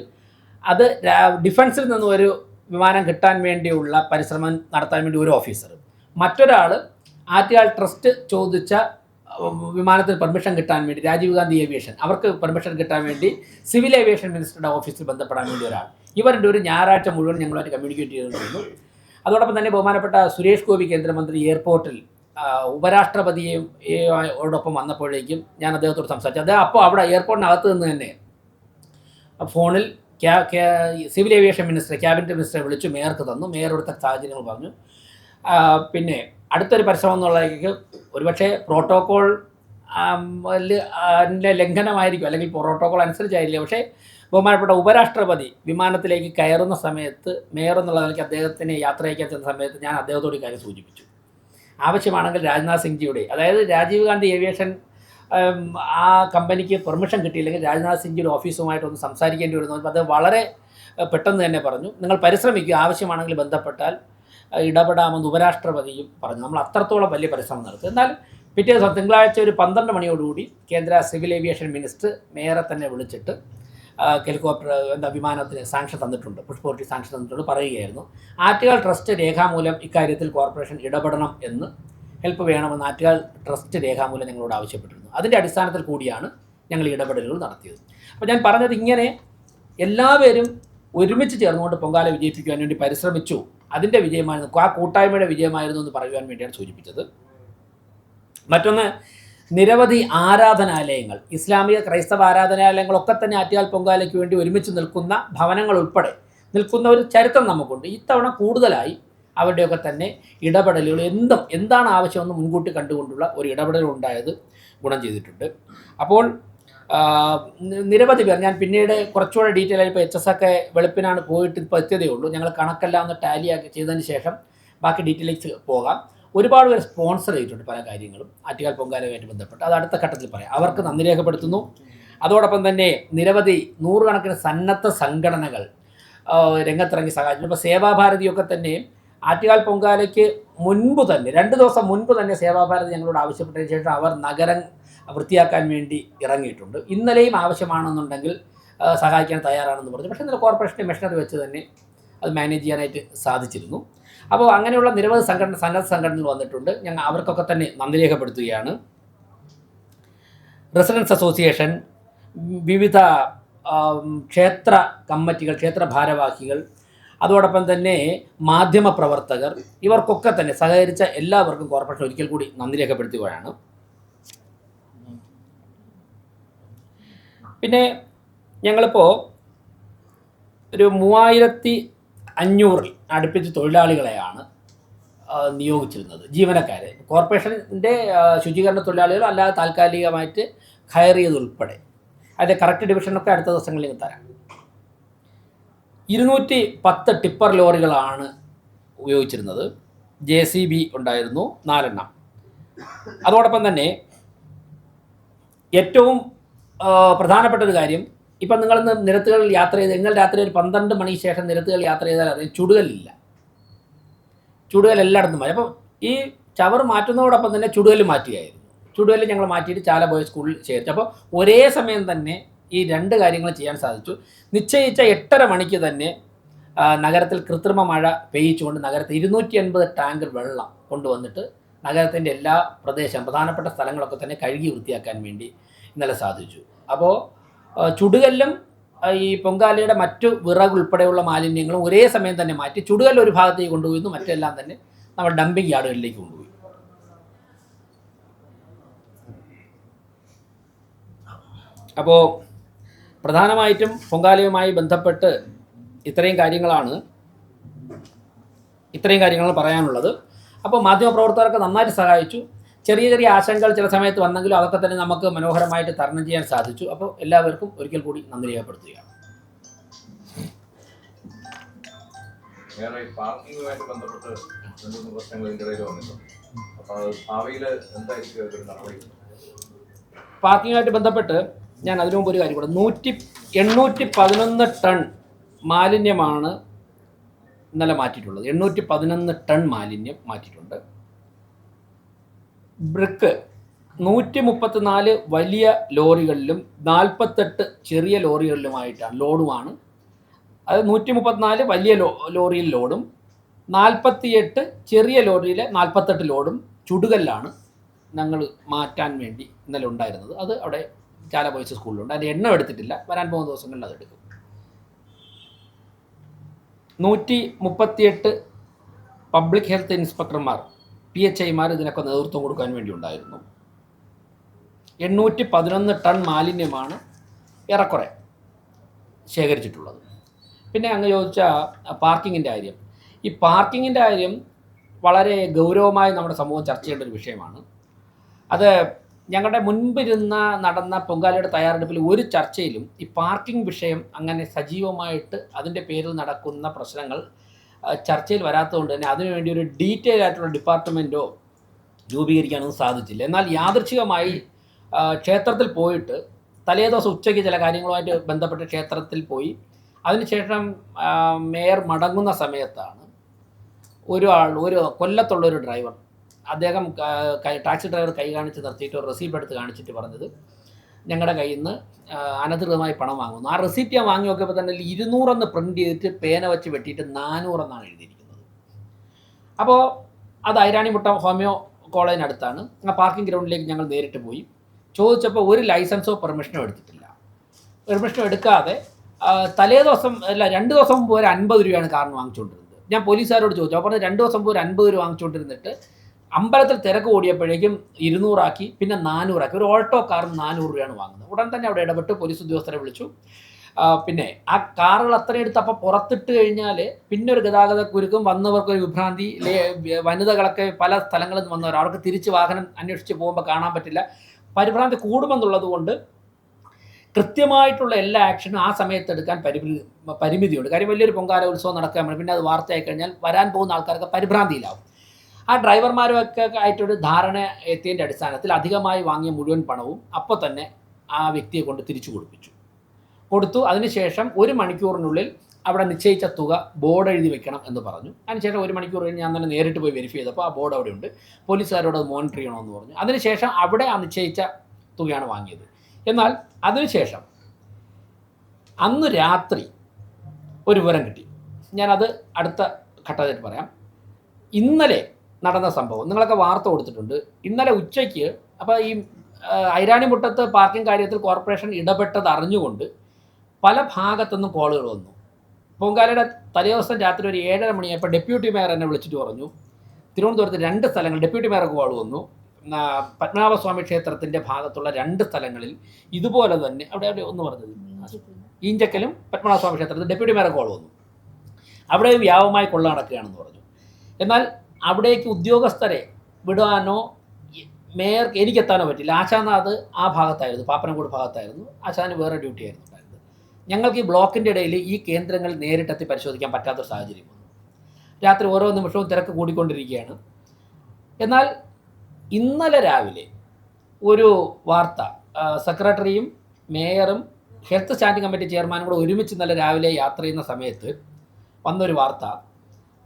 അത് ഡിഫൻസിൽ നിന്നും ഒരു വിമാനം കിട്ടാൻ വേണ്ടിയുള്ള പരിശ്രമം നടത്താൻ വേണ്ടി ഒരു ഓഫീസർ, മറ്റൊരാൾ ആറ്റുകാൽ ട്രസ്റ്റ് ചോദിച്ച വിമാനത്തിന് പെർമിഷൻ കിട്ടാൻ വേണ്ടി, രാജീവ് ഗാന്ധി ഏവിയേഷൻ, അവർക്ക് പെർമിഷൻ കിട്ടാൻ വേണ്ടി സിവിൽ ഏവിയേഷൻ മിനിസ്റ്ററുടെ ഓഫീസിൽ ബന്ധപ്പെടാൻ വേണ്ടി ഒരാൾ. ഇവരുടെ ഒരു ഞായറാഴ്ച മുഴുവൻ ഞങ്ങളുമായിട്ട് കമ്മ്യൂണിക്കേറ്റ് ചെയ്തിരുന്നു. അതോടൊപ്പം തന്നെ ബഹുമാനപ്പെട്ട സുരേഷ് ഗോപി കേന്ദ്രമന്ത്രി എയർപോർട്ടിൽ ഉപരാഷ്ട്രപതിയോടൊപ്പം വന്നപ്പോഴേക്കും ഞാൻ അദ്ദേഹത്തോട് സംസാരിച്ചു. അദ്ദേഹം അപ്പോൾ അവിടെ എയർപോർട്ടിനകത്ത് നിന്ന് തന്നെ ഫോണിൽ സിവിൽ ഏവിയേഷൻ മിനിസ്റ്റർ, ക്യാബിനറ്റ് മിനിസ്റ്ററെ വിളിച്ചു മേയർക്ക് തന്നു. മേയർ ഇവിടുത്തെ സാഹചര്യങ്ങൾ പറഞ്ഞു. പിന്നെ അടുത്തൊരു പരിശ്രമം എന്നുള്ളതിലേക്ക് ഒരുപക്ഷെ പ്രോട്ടോക്കോൾ ലംഘനമായിരിക്കും, അല്ലെങ്കിൽ പ്രോട്ടോക്കോൾ അനുസരിച്ചായിരിക്കില്ല. പക്ഷേ ബഹുമാനപ്പെട്ട ഉപരാഷ്ട്രപതി വിമാനത്തിലേക്ക് കയറുന്ന സമയത്ത് മേയർ എന്നുള്ള നിലയ്ക്ക് അദ്ദേഹത്തിന് യാത്ര അയക്കാൻ ചെന്ന സമയത്ത് ഞാൻ അദ്ദേഹത്തോട് കാര്യം സൂചിപ്പിച്ചു. ആവശ്യമാണെങ്കിൽ രാജ്നാഥ് സിംഗ്ജിയുടെ, അതായത് രാജീവ് ഗാന്ധി ഏവിയേഷൻ ആ കമ്പനിക്ക് പെർമിഷൻ കിട്ടിയില്ലെങ്കിൽ രാജ്നാഥ് സിംഗ്ജിയുടെ ഓഫീസുമായിട്ടൊന്ന് സംസാരിക്കേണ്ടി വരുന്നു. അത് വളരെ പെട്ടെന്ന് തന്നെ പറഞ്ഞു, നിങ്ങൾ പരിശ്രമിക്കുക, ആവശ്യമാണെങ്കിൽ ബന്ധപ്പെട്ടാൽ ഇടപെടാമെന്ന് ഉപരാഷ്ട്രപതിയും പറഞ്ഞു. നമ്മൾ അത്രത്തോളം വലിയ പരിശ്രമം നടത്തും. എന്നാൽ പിറ്റേ ദിവസം തിങ്കളാഴ്ച ഒരു 12 മണിയോടുകൂടി കേന്ദ്ര സിവിൽ ഏവിയേഷൻ മിനിസ്റ്റർ മേയറെ തന്നെ വിളിച്ചിട്ട് ഹെലികോപ്റ്റർ വിമാനത്തിന് സാങ്ഷൻ തന്നിട്ടുണ്ട്, പുഷ്പവൃഷ്ടി സാങ്ഷൻ തന്നിട്ടുണ്ട് പറയുകയായിരുന്നു. ആറ്റുകാൽ ട്രസ്റ്റ് രേഖാമൂലം ഇക്കാര്യത്തിൽ കോർപ്പറേഷൻ ഇടപെടണം എന്ന്, ഹെൽപ്പ് വേണമെന്ന് ആറ്റുകാൽ ട്രസ്റ്റ് രേഖാമൂലം ഞങ്ങളോട് ആവശ്യപ്പെട്ടിരുന്നു. അതിൻ്റെ അടിസ്ഥാനത്തിൽ കൂടിയാണ് ഞങ്ങൾ ഇടപെടലുകൾ നടത്തിയത്. അപ്പോൾ ഞാൻ പറഞ്ഞത് ഇങ്ങനെ എല്ലാവരും ഒരുമിച്ച് ചേർന്നുകൊണ്ട് പൊങ്കാല വിജയിപ്പിക്കുവാൻ വേണ്ടി പരിശ്രമിച്ചു. അതിൻ്റെ വിജയമായിരുന്നു, ആ കൂട്ടായ്മയുടെ വിജയമായിരുന്നു എന്ന് പറയുവാൻ വേണ്ടിയാണ് സൂചിപ്പിച്ചത്. മറ്റൊന്ന്, നിരവധി ആരാധനാലയങ്ങൾ, ഇസ്ലാമിക ക്രൈസ്തവ ആരാധനാലയങ്ങളൊക്കെ തന്നെ ആറ്റുകാൽ പൊങ്കാലയ്ക്ക് വേണ്ടി ഒരുമിച്ച് നിൽക്കുന്ന ഭവനങ്ങൾ ഉൾപ്പെടെ നിൽക്കുന്ന ഒരു ചരിത്രം നമുക്കുണ്ട്. ഇത്തവണ കൂടുതലായി അവരുടെയൊക്കെ തന്നെ ഇടപെടലുകൾ, എന്താണ് ആവശ്യമെന്ന് മുൻകൂട്ടി കണ്ടുകൊണ്ടുള്ള ഒരു ഇടപെടൽ ഉണ്ടായത് ഗുണം ചെയ്തിട്ടുണ്ട്. അപ്പോൾ നിരവധി പേർ, ഞാൻ പിന്നീട് കുറച്ചുകൂടെ ഡീറ്റെയിൽ ആയി ഇപ്പോൾ HS ഒക്കെ വെളുപ്പിനാണ് പോയിട്ട് ഇപ്പോൾ എത്തിയതേ ഉള്ളൂ. ഞങ്ങൾ കണക്കെല്ലാം ഒന്ന് ടാലിയാക്കി ചെയ്തതിന് ശേഷം ബാക്കി ഡീറ്റെയിൽസ് പോകാം. ഒരുപാട് പേർ സ്പോൺസർ ചെയ്തിട്ടുണ്ട് പല കാര്യങ്ങളും ആറ്റുകാൽ പൊങ്കാലയുമായിട്ട് ബന്ധപ്പെട്ട്. അത് അടുത്ത ഘട്ടത്തിൽ പറയാം. അവർക്ക് നന്ദി രേഖപ്പെടുത്തുന്നു. അതോടൊപ്പം തന്നെ നിരവധി നൂറുകണക്കിന് സന്നദ്ധ സംഘടനകൾ രംഗത്തിറങ്ങി സഹായിച്ചു. ഇപ്പോൾ സേവാഭാരതിയൊക്കെ തന്നെ ആറ്റുകാൽ പൊങ്കാലയ്ക്ക് മുൻപ് തന്നെ 2 ദിവസം മുൻപ് തന്നെ സേവാഭാരതി ഞങ്ങളോട് ആവശ്യപ്പെട്ടതിന് ശേഷം അവർ നഗരം വൃത്തിയാക്കാൻ വേണ്ടി ഇറങ്ങിയിട്ടുണ്ട്. ഇന്നലെയും ആവശ്യമാണെന്നുണ്ടെങ്കിൽ സഹായിക്കാൻ തയ്യാറാണെന്ന് പറഞ്ഞു. പക്ഷേ ഇന്നലെ കോർപ്പറേഷൻ്റെ മെഷീനറി വെച്ച് തന്നെ അത് മാനേജ് ചെയ്യാനായിട്ട് സാധിച്ചിരുന്നു. അപ്പോൾ അങ്ങനെയുള്ള നിരവധി സന്നദ്ധ സംഘടനകൾ വന്നിട്ടുണ്ട്. ഞങ്ങൾ അവർക്കൊക്കെ തന്നെ നന്ദി രേഖപ്പെടുത്തുകയാണ്. റെസിഡൻസ് അസോസിയേഷൻ, വിവിധ ക്ഷേത്ര കമ്മിറ്റികൾ, ക്ഷേത്ര ഭാരവാഹികൾ, അതോടൊപ്പം തന്നെ മാധ്യമ പ്രവർത്തകർ, ഇവർക്കൊക്കെ തന്നെ സഹകരിച്ച എല്ലാവർക്കും കോർപ്പറേഷൻ ഒരിക്കൽ കൂടി നന്ദി രേഖപ്പെടുത്തുകയാണ്. പിന്നെ ഞങ്ങളിപ്പോൾ ഒരു 3500 അടുപ്പിച്ച് തൊഴിലാളികളെയാണ് നിയോഗിച്ചിരുന്നത്, ജീവനക്കാരെ. കോർപ്പറേഷൻ്റെ ശുചീകരണ തൊഴിലാളികൾ അല്ലാതെ താൽക്കാലികമായിട്ട് ഹയർ ചെയ്തുൾപ്പെടെ. അതിൻ്റെ കറക്റ്റ് ഡിവിഷനൊക്കെ അടുത്ത ദിവസങ്ങളിൽ തരാം. 210 ടിപ്പർ ലോറികളാണ് ഉപയോഗിച്ചിരുന്നത്. JCB ഉണ്ടായിരുന്നു 4 എണ്ണം. അതോടൊപ്പം തന്നെ ഏറ്റവും പ്രധാനപ്പെട്ട ഒരു കാര്യം, ഇപ്പം നിങ്ങളിന്ന് നിരത്തുകളിൽ യാത്ര ചെയ്ത്, നിങ്ങൾ രാത്രി ഒരു 12 മണിക്ക് ശേഷം നിരത്തുകൾ യാത്ര ചെയ്താൽ അറിയാം ചുടുകല്ലില്ല. ചുടുകല്ല് എല്ലായിടത്തും മാറ്റി. അപ്പം ഈ ചവർ മാറ്റുന്നതോടൊപ്പം തന്നെ ചുടുകല്ല് മാറ്റുകയായിരുന്നു. ചുടുകല്ല് ഞങ്ങൾ മാറ്റിയിട്ട് ചാല ബോയ്സ് സ്കൂളിൽ ചേർത്ത്. അപ്പോൾ ഒരേ സമയം തന്നെ ഈ 2 കാര്യങ്ങൾ ചെയ്യാൻ സാധിച്ചു. നിശ്ചയിച്ച 8:30 മണിക്ക് തന്നെ നഗരത്തിൽ കൃത്രിമ മഴ പെയ്യിച്ചുകൊണ്ട് നഗരത്തിൽ 280 ടാങ്കർ വെള്ളം കൊണ്ടുവന്നിട്ട് നഗരത്തിൻ്റെ എല്ലാ പ്രധാനപ്പെട്ട സ്ഥലങ്ങളൊക്കെ തന്നെ കഴുകി വൃത്തിയാക്കാൻ വേണ്ടി ഇന്നലെ സാധിച്ചു. അപ്പോൾ ചുടുകല്ലും ഈ പൊങ്കാലയുടെ മറ്റു വിറക് ഉൾപ്പെടെയുള്ള മാലിന്യങ്ങളും ഒരേ സമയം തന്നെ മാറ്റി ചുടുകല്ല് ഒരു ഭാഗത്തേക്ക് കൊണ്ടുപോയിരുന്നു, മറ്റെല്ലാം തന്നെ നമ്മൾ ഡംപിങ് യാർഡുകളിലേക്ക് കൊണ്ടുപോയി. അപ്പോൾ പ്രധാനമായിട്ടും പൊങ്കാലയുമായി ബന്ധപ്പെട്ട് ഇത്രയും കാര്യങ്ങളാണ് പറയാനുള്ളത്. അപ്പോൾ മാധ്യമപ്രവർത്തകർക്ക് നന്നായിട്ട് സഹായിച്ചു. ചെറിയ ചെറിയ ആശങ്കകൾ ചില സമയത്ത് വന്നെങ്കിലും അതൊക്കെ തന്നെ നമുക്ക് മനോഹരമായിട്ട് തരണം ചെയ്യാൻ സാധിച്ചു. അപ്പോൾ എല്ലാവർക്കും ഒരിക്കൽ കൂടി നന്ദി രേഖപ്പെടുത്തുകയാണ്. പാർക്കിങ്ങുമായിട്ട് ബന്ധപ്പെട്ട് ഞാൻ അതിനു മുമ്പ് ഒരു കാര്യം കൂടെ, 811 ടൺ മാലിന്യമാണ് ഇന്നലെ മാറ്റിയിട്ടുള്ളത്. 811 ടൺ മാലിന്യം മാറ്റിയിട്ടുണ്ട്. ബ്രിക്ക് 134 വലിയ ലോറികളിലും 48 ചെറിയ ലോറികളിലുമായിട്ടാണ് ലോഡുമാണ്. അത് 134 വലിയ ലോറിയിൽ ലോഡും 48 ചെറിയ ലോറിയിലെ 48 ലോഡും ചുടുകല്ലാണ് ഞങ്ങൾ മാറ്റാൻ വേണ്ടി ഇന്നലെ ഉണ്ടായിരുന്നത്. അത് അവിടെ ചാല ബോയ്സ് സ്കൂളിലുണ്ട്. അതിൻ്റെ എണ്ണം എടുത്തിട്ടില്ല, വരാൻ പോകുന്ന ദിവസങ്ങളിൽ അതെടുക്കും. 138 പബ്ലിക് ഹെൽത്ത് ഇൻസ്പെക്ടർമാർ, PHIമാർ ഇതിനൊക്കെ നേതൃത്വം കൊടുക്കാൻ വേണ്ടി ഉണ്ടായിരുന്നു. 811 ടൺ മാലിന്യമാണ് ഏറെക്കുറെ ശേഖരിച്ചിട്ടുള്ളത്. പിന്നെ അങ്ങ് ചോദിച്ച പാർക്കിങ്ങിൻ്റെ കാര്യം, ഈ പാർക്കിങ്ങിൻ്റെ കാര്യം വളരെ ഗൗരവമായി നമ്മുടെ സമൂഹം ചർച്ച ചെയ്യേണ്ട ഒരു വിഷയമാണ്. അത് ഞങ്ങളുടെ നടന്ന പൊങ്കാലയുടെ തയ്യാറെടുപ്പിൽ ഒരു ചർച്ചയിലും ഈ പാർക്കിംഗ് വിഷയം അങ്ങനെ സജീവമായിട്ട് അതിൻ്റെ പേരിൽ നടക്കുന്ന പ്രശ്നങ്ങൾ ചർച്ചയിൽ വരാത്തതുകൊണ്ട് തന്നെ അതിനുവേണ്ടി ഒരു ഡീറ്റെയിൽ ആയിട്ടുള്ള ഡിപ്പാർട്ട്മെൻറ്റോ രൂപീകരിക്കാനൊന്നും സാധിച്ചില്ല. എന്നാൽ യാദൃച്ഛികമായി ക്ഷേത്രത്തിൽ പോയിട്ട് തലേദിവസം ഉച്ചയ്ക്ക് ചില കാര്യങ്ങളുമായിട്ട് ബന്ധപ്പെട്ട് ക്ഷേത്രത്തിൽ പോയി അതിനുശേഷം മേയർ മടങ്ങുന്ന സമയത്താണ് ഒരു കൊല്ലത്തുള്ളൊരു ഡ്രൈവർ, അദ്ദേഹം ടാക്സി ഡ്രൈവർ കൈ കാണിച്ച് നിർത്തിയിട്ട് ഒരു റെസീപ്റ്റ് എടുത്ത് കാണിച്ചിട്ട് പറഞ്ഞത് ഞങ്ങളുടെ കയ്യിൽ നിന്ന് അനധികൃതമായി പണം വാങ്ങുന്നു. ആ റെസീപ്റ്റ് ഞാൻ വാങ്ങി നോക്കിയപ്പോൾ തന്നെ 200 പ്രിൻറ്റ് ചെയ്തിട്ട് പേന വെച്ച് വെട്ടിയിട്ട് 400 എഴുതിയിരിക്കുന്നത്. അപ്പോൾ അത് ഐരാണിമുട്ടം ഹോമിയോ കോളേജിനടുത്താണ്. ആ പാർക്കിംഗ് ഗ്രൗണ്ടിലേക്ക് ഞങ്ങൾ നേരിട്ട് പോയി ചോദിച്ചപ്പോൾ ഒരു ലൈസൻസോ പെർമിഷനോ എടുത്തിട്ടില്ല. പെർമിഷനോ എടുക്കാതെ തലേ ദിവസം 2 ദിവസം മുമ്പ് ഒരു 50 രൂപയാണ് കാറിന് വാങ്ങിച്ചുകൊണ്ടിരുന്നത്. ഞാൻ പോലീസുകാരോട് ചോദിച്ചു, അപ്പോൾ 2 ദിവസം മുമ്പ് ഒരു 50 രൂപ വാങ്ങിച്ചുകൊണ്ടിരുന്നിട്ട് അമ്പലത്തിൽ തിരക്ക് കൂടിയപ്പോഴേക്കും 200 ആക്കി, പിന്നെ 400 ആക്കി. ഒരു ഓട്ടോ കാറിന് 400 രൂപയാണ് വാങ്ങുന്നത്. ഉടൻ തന്നെ അവിടെ ഇടപെട്ട് പോലീസ് ഉദ്യോഗസ്ഥരെ വിളിച്ചു. പിന്നെ ആ കാറുകൾ അത്രയും എടുത്ത് അപ്പോൾ പുറത്തിട്ട് കഴിഞ്ഞാൽ പിന്നെ ഒരു ഗതാഗത കുരുക്കും, വന്നവർക്കൊരു വിഭ്രാന്തി. വനിതകളൊക്കെ പല സ്ഥലങ്ങളിൽ നിന്ന് വന്നവർ, അവർക്ക് തിരിച്ച് വാഹനം അന്വേഷിച്ച് പോകുമ്പോൾ കാണാൻ പറ്റില്ല. പരിഭ്രാന്തി കൂടുമെന്നുള്ളത് കൊണ്ട് കൃത്യമായിട്ടുള്ള എല്ലാ ആക്ഷനും ആ സമയത്ത് എടുക്കാൻ പരിമിതിയുണ്ട്. കാര്യം വലിയൊരു പൊങ്കാല ഉത്സവം നടക്കാൻ പിന്നെ അത് വാർത്തയായി കഴിഞ്ഞാൽ വരാൻ പോകുന്ന ആൾക്കാർക്ക് പരിഭ്രാന്തിയിലാവും. ആ ഡ്രൈവർമാരുമൊക്കെ ആയിട്ടൊരു ധാരണ എത്തിയതിൻ്റെ അടിസ്ഥാനത്തിൽ അധികമായി വാങ്ങിയ മുഴുവൻ പണവും അപ്പോൾ തന്നെ ആ വ്യക്തിയെ കൊണ്ട് തിരിച്ചു കൊടുത്തു. അതിനുശേഷം 1 മണിക്കൂറിനുള്ളിൽ അവിടെ നിശ്ചയിച്ച തുക ബോർഡ് എഴുതി വെക്കണം എന്ന് പറഞ്ഞു. അതിനുശേഷം 1 മണിക്കൂർ കഴിഞ്ഞ് ഞാൻ തന്നെ നേരിട്ട് പോയി വെരിഫൈ ചെയ്തപ്പോൾ ആ ബോർഡ് അവിടെ ഉണ്ട്. പോലീസുകാരോട് അത് മോണിറ്റർ ചെയ്യണമെന്ന് പറഞ്ഞു. അതിനുശേഷം അവിടെ ആ നിശ്ചയിച്ച തുകയാണ് വാങ്ങിയത്. എന്നാൽ അതിനുശേഷം അന്ന് രാത്രി ഒരു വിവരം കിട്ടി. ഞാനത് അടുത്ത ഘട്ടത്തിൽ പറയാം. ഇന്നലെ നടന്ന സംഭവം നിങ്ങളൊക്കെ വാർത്ത കൊടുത്തിട്ടുണ്ട്. ഇന്നലെ ഉച്ചയ്ക്ക് അപ്പോൾ ഈ ഐരാണിമുട്ടത്ത് പാർക്കിംഗ് കാര്യത്തിൽ കോർപ്പറേഷൻ ഇടപെട്ടത് അറിഞ്ഞുകൊണ്ട് പല ഭാഗത്തുനിന്നും കോളുകൾ വന്നു. പൊങ്കാലയുടെ തലേദിവസം രാത്രി ഒരു 7:30 മണിയായപ്പോൾ ഡെപ്യൂട്ടി മേയർ എന്നെ വിളിച്ചിട്ട് പറഞ്ഞു, തിരുവനന്തപുരത്ത് 2 സ്ഥലങ്ങൾ ഡെപ്യൂട്ടി മേയർക്ക് കോൾ വന്നു. പത്മനാഭസ്വാമി ക്ഷേത്രത്തിൻ്റെ ഭാഗത്തുള്ള 2 സ്ഥലങ്ങളിൽ ഇതുപോലെ തന്നെ അവിടെ ഒന്ന് പറഞ്ഞത് ഈഞ്ചക്കലും പത്മനാഭസ്വാമി ക്ഷേത്രത്തിൽ ഡെപ്യൂട്ടി മേയർക്ക് കോൾ വന്നു. അവിടെയും വ്യാപകമായി കൊള്ള നടക്കുകയാണെന്ന് പറഞ്ഞു. എന്നാൽ അവിടേക്ക് ഉദ്യോഗസ്ഥരെ വിടാനോ മേയർക്ക് എനിക്കെത്താനോ പറ്റില്ല. ആശാനാഥ് ആ ഭാഗത്തായിരുന്നു, പാപ്പനംകോട് ഭാഗത്തായിരുന്നു. ആശാന് വേറെ ഡ്യൂട്ടി ആയിരുന്നു ഉണ്ടായിരുന്നത്. ഞങ്ങൾക്ക് ഈ ബ്ലോക്കിൻ്റെ ഇടയിൽ ഈ കേന്ദ്രങ്ങൾ നേരിട്ടെത്തി പരിശോധിക്കാൻ പറ്റാത്തൊരു സാഹചര്യം വന്നു. രാത്രി ഓരോ നിമിഷവും തിരക്ക് കൂടിക്കൊണ്ടിരിക്കുകയാണ്. എന്നാൽ ഇന്നലെ രാവിലെ ഒരു വാർത്ത, സെക്രട്ടറിയും മേയറും ഹെൽത്ത് സ്റ്റാൻഡിംഗ് കമ്മിറ്റി ചെയർമാനും കൂടെ ഒരുമിച്ച് ഇന്നലെ രാവിലെ യാത്ര ചെയ്യുന്ന സമയത്ത് വന്നൊരു വാർത്ത,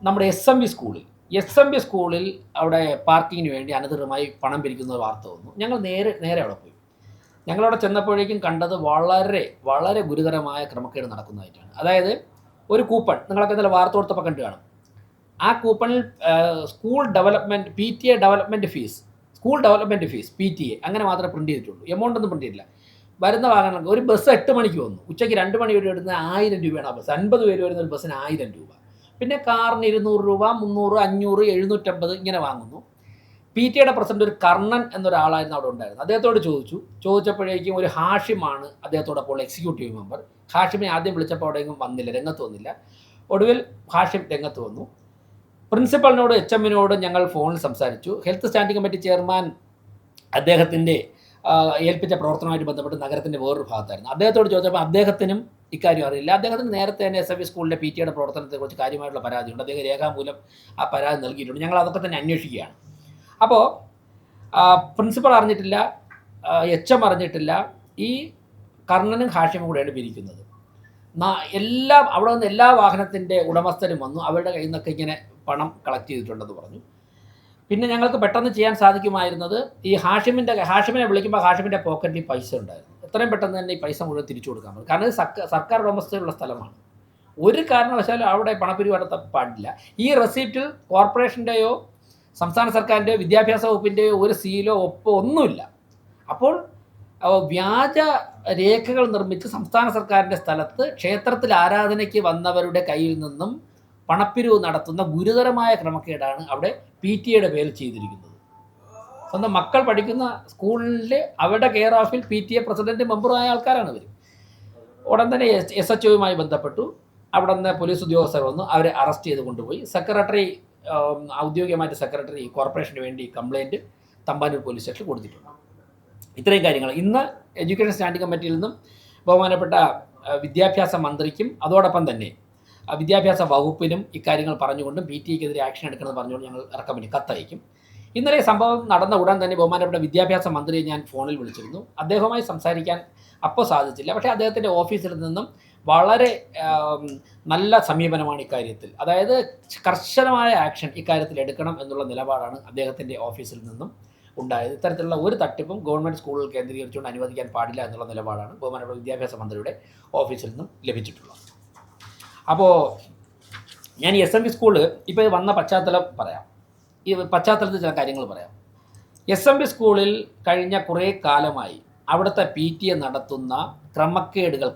നമ്മുടെ SMB സ്കൂളിൽ അവിടെ പാർക്കിങ്ങിന് വേണ്ടി അനധികൃതമായി പണം പിരിക്കുന്ന വാർത്ത വന്നു. ഞങ്ങൾ നേരെ അവിടെ പോയി. ഞങ്ങളവിടെ ചെന്നപ്പോഴേക്കും കണ്ടത് വളരെ വളരെ ഗുരുതരമായ ക്രമക്കേട് നടക്കുന്നതായിട്ടാണ്. അതായത് ഒരു കൂപ്പൺ നിങ്ങളൊക്കെ ഇന്നലെ വാർത്ത കൊടുത്തപ്പോൾ കണ്ടു കാണും. ആ കൂപ്പണിൽ school development PTA development fees PTA അങ്ങനെ മാത്രമേ പ്രിൻറ്റ് ചെയ്തിട്ടുള്ളൂ. എമൗണ്ട് ഒന്നും പ്രിൻറ്റ് ചെയ്തില്ല. വരുന്ന വാഹനങ്ങൾക്ക് ഒരു ബസ് 8 മണിക്ക് വന്നു. ഉച്ചയ്ക്ക് 2 മണി വരെ ഇടുന്ന 1000 രൂപയാണ് ആ ബസ്. 50 പേര് വരുന്ന ഒരു ബസ്സിന് 1000 രൂപ. പിന്നെ കാറിന് 200 രൂപ, 300, 500, 750 ഇങ്ങനെ വാങ്ങുന്നു. PTAയുടെ പ്രസിഡന്റ് ഒരു കർണൻ എന്നൊരാളായിരുന്നു അവിടെ ഉണ്ടായിരുന്നത്. അദ്ദേഹത്തോട് ചോദിച്ചപ്പോഴേക്കും ഒരു ഹാഷിമാണ് അദ്ദേഹത്തോടൊപ്പം എക്സിക്യൂട്ടീവ് മെമ്പർ. ഹാഷിമിനെ ആദ്യം വിളിച്ചപ്പോൾ അവിടെയെങ്കിലും വന്നില്ല, രംഗത്ത് വന്നില്ല. ഒടുവിൽ ഹാഷിം രംഗത്ത് വന്നു. പ്രിൻസിപ്പലിനോട് HMനോട് ഞങ്ങൾ ഫോണിൽ സംസാരിച്ചു. ഹെൽത്ത് സ്റ്റാൻഡിംഗ് കമ്മിറ്റി ചെയർമാൻ അദ്ദേഹത്തിൻ്റെ ഏൽപ്പിച്ച പ്രവർത്തനവുമായിട്ട് ബന്ധപ്പെട്ട് നഗരത്തിൻ്റെ വേറൊരു ഭാഗത്തായിരുന്നു. അദ്ദേഹത്തോട് ചോദിച്ചപ്പോൾ അദ്ദേഹത്തിനും ഇക്കാര്യം അറിയില്ല. അദ്ദേഹത്തിന് നേരത്തെ തന്നെ SMB സ്കൂളിലെ PTAയുടെ പ്രവർത്തനത്തെക്കുറിച്ച് കാര്യമായിട്ടുള്ള പരാതിയുണ്ട്. അദ്ദേഹം രേഖാമൂലം ആ പരാതി നൽകിയിട്ടുണ്ട്. ഞങ്ങൾ അതൊക്കെ തന്നെ അന്വേഷിക്കുകയാണ്. അപ്പോൾ പ്രിൻസിപ്പൽ അറിഞ്ഞിട്ടില്ല, HM അറിഞ്ഞിട്ടില്ല. ഈ കർണനും ഹാഷിമും കൂടെയാണ് പിരിക്കുന്നത്. അവിടെ നിന്ന് എല്ലാ വാഹനത്തിൻ്റെ ഉടമസ്ഥരും വന്നു. അവരുടെ കയ്യിൽ നിന്നൊക്കെ ഇങ്ങനെ പണം കളക്ട് ചെയ്തിട്ടുണ്ടെന്ന് പറഞ്ഞു. പിന്നെ ഞങ്ങൾക്ക് പെട്ടെന്ന് ചെയ്യാൻ സാധിക്കുമായിരുന്നത് ഈ ഹാഷിമിനെ വിളിക്കുമ്പോൾ ഹാഷിമിൻ്റെ പോക്കറ്റിൽ പൈസ ഉണ്ടായിരുന്നു. എത്രയും പെട്ടെന്ന് തന്നെ ഈ പൈസ മുഴുവൻ തിരിച്ചു കൊടുക്കാൻ പറ്റും. കാരണം ഇത് സർക്കാർ ഉടമസ്ഥതയുള്ള സ്ഥലമാണ്. ഒരു കാരണവശാലും അവിടെ പണപ്പിരിവ് നടത്താൻ പാടില്ല. ഈ റെസിപ്റ്റിൽ കോർപ്പറേഷൻ്റെയോ സംസ്ഥാന സർക്കാരിൻ്റെയോ വിദ്യാഭ്യാസ വകുപ്പിൻ്റെയോ ഒരു സീലോ ഒപ്പോ ഒന്നുമില്ല. അപ്പോൾ വ്യാജ രേഖകൾ നിർമ്മിച്ച് സംസ്ഥാന സർക്കാരിൻ്റെ സ്ഥലത്ത് ക്ഷേത്രത്തിൽ ആരാധനയ്ക്ക് വന്നവരുടെ കയ്യിൽ നിന്നും പണപ്പിരിവ് നടത്തുന്ന ഗുരുതരമായ ക്രമക്കേടാണ് അവിടെ PTAയുടെ പേരിൽ ചെയ്തിരിക്കുന്നത്. സ്വന്തം മക്കൾ പഠിക്കുന്ന സ്കൂളിൽ അവരുടെ കെയർ ഓഫിൽ PTA പ്രസിഡന്റ് മെമ്പറുമായ ആൾക്കാരാണ് ഇവർ. ഉടൻ തന്നെ SHOയുമായി ബന്ധപ്പെട്ടു. അവിടെ നിന്ന് പോലീസ് ഉദ്യോഗസ്ഥർ വന്നു, അവരെ അറസ്റ്റ് ചെയ്ത് കൊണ്ടുപോയി. ഔദ്യോഗികമായിട്ട് സെക്രട്ടറി കോർപ്പറേഷന് വേണ്ടി കംപ്ലയിൻറ്റ് തമ്പാനൂർ പോലീസ് സ്റ്റേഷനിൽ കൊടുത്തിട്ടുണ്ട്. ഇത്രയും കാര്യങ്ങൾ ഇന്ന് എഡ്യൂക്കേഷൻ സ്റ്റാൻഡിംഗ് കമ്മിറ്റിയിൽ നിന്നും ബഹുമാനപ്പെട്ട വിദ്യാഭ്യാസ മന്ത്രിക്കും അതോടൊപ്പം തന്നെ വിദ്യാഭ്യാസ വകുപ്പിനും ഇക്കാര്യങ്ങൾ പറഞ്ഞുകൊണ്ടും PTAക്കെതിരെ ആക്ഷൻ എടുക്കണമെന്ന് പറഞ്ഞുകൊണ്ട് ഞങ്ങൾ റെക്കമെൻഡ് കത്തയക്കും. ഇന്നലെ സംഭവം നടന്ന ഉടൻ തന്നെ ബഹുമാനപ്പെട്ട വിദ്യാഭ്യാസ മന്ത്രിയെ ഞാൻ ഫോണിൽ വിളിച്ചിരുന്നു. അദ്ദേഹവുമായി സംസാരിക്കാൻ അപ്പോൾ സാധിച്ചില്ല. പക്ഷേ അദ്ദേഹത്തിൻ്റെ ഓഫീസിൽ നിന്നും വളരെ നല്ല സമീപനമാണ് ഇക്കാര്യത്തിൽ. അതായത് കർശനമായ ആക്ഷൻ ഇക്കാര്യത്തിൽ എടുക്കണം എന്നുള്ള നിലപാടാണ് അദ്ദേഹത്തിൻ്റെ ഓഫീസിൽ നിന്നും ഉണ്ടായത്. ഇത്തരത്തിലുള്ള ഒരു തട്ടിപ്പും ഗവൺമെൻറ് സ്കൂളുകൾ കേന്ദ്രീകരിച്ചുകൊണ്ട് അനുവദിക്കാൻ പാടില്ല എന്നുള്ള നിലപാടാണ് ബഹുമാനപ്പെട്ട വിദ്യാഭ്യാസ മന്ത്രിയുടെ ഓഫീസിൽ നിന്നും ലഭിച്ചിട്ടുള്ളത്. അപ്പോൾ ഞാൻ ഈ SMB സ്കൂള് ഇപ്പോൾ വന്ന പശ്ചാത്തലം പറയാം. ഈ പശ്ചാത്തലത്തിൽ ചില കാര്യങ്ങൾ പറയാം. SMB സ്കൂളിൽ കഴിഞ്ഞ കുറേ കാലമായി അവിടുത്തെ PTA നടത്തുന്ന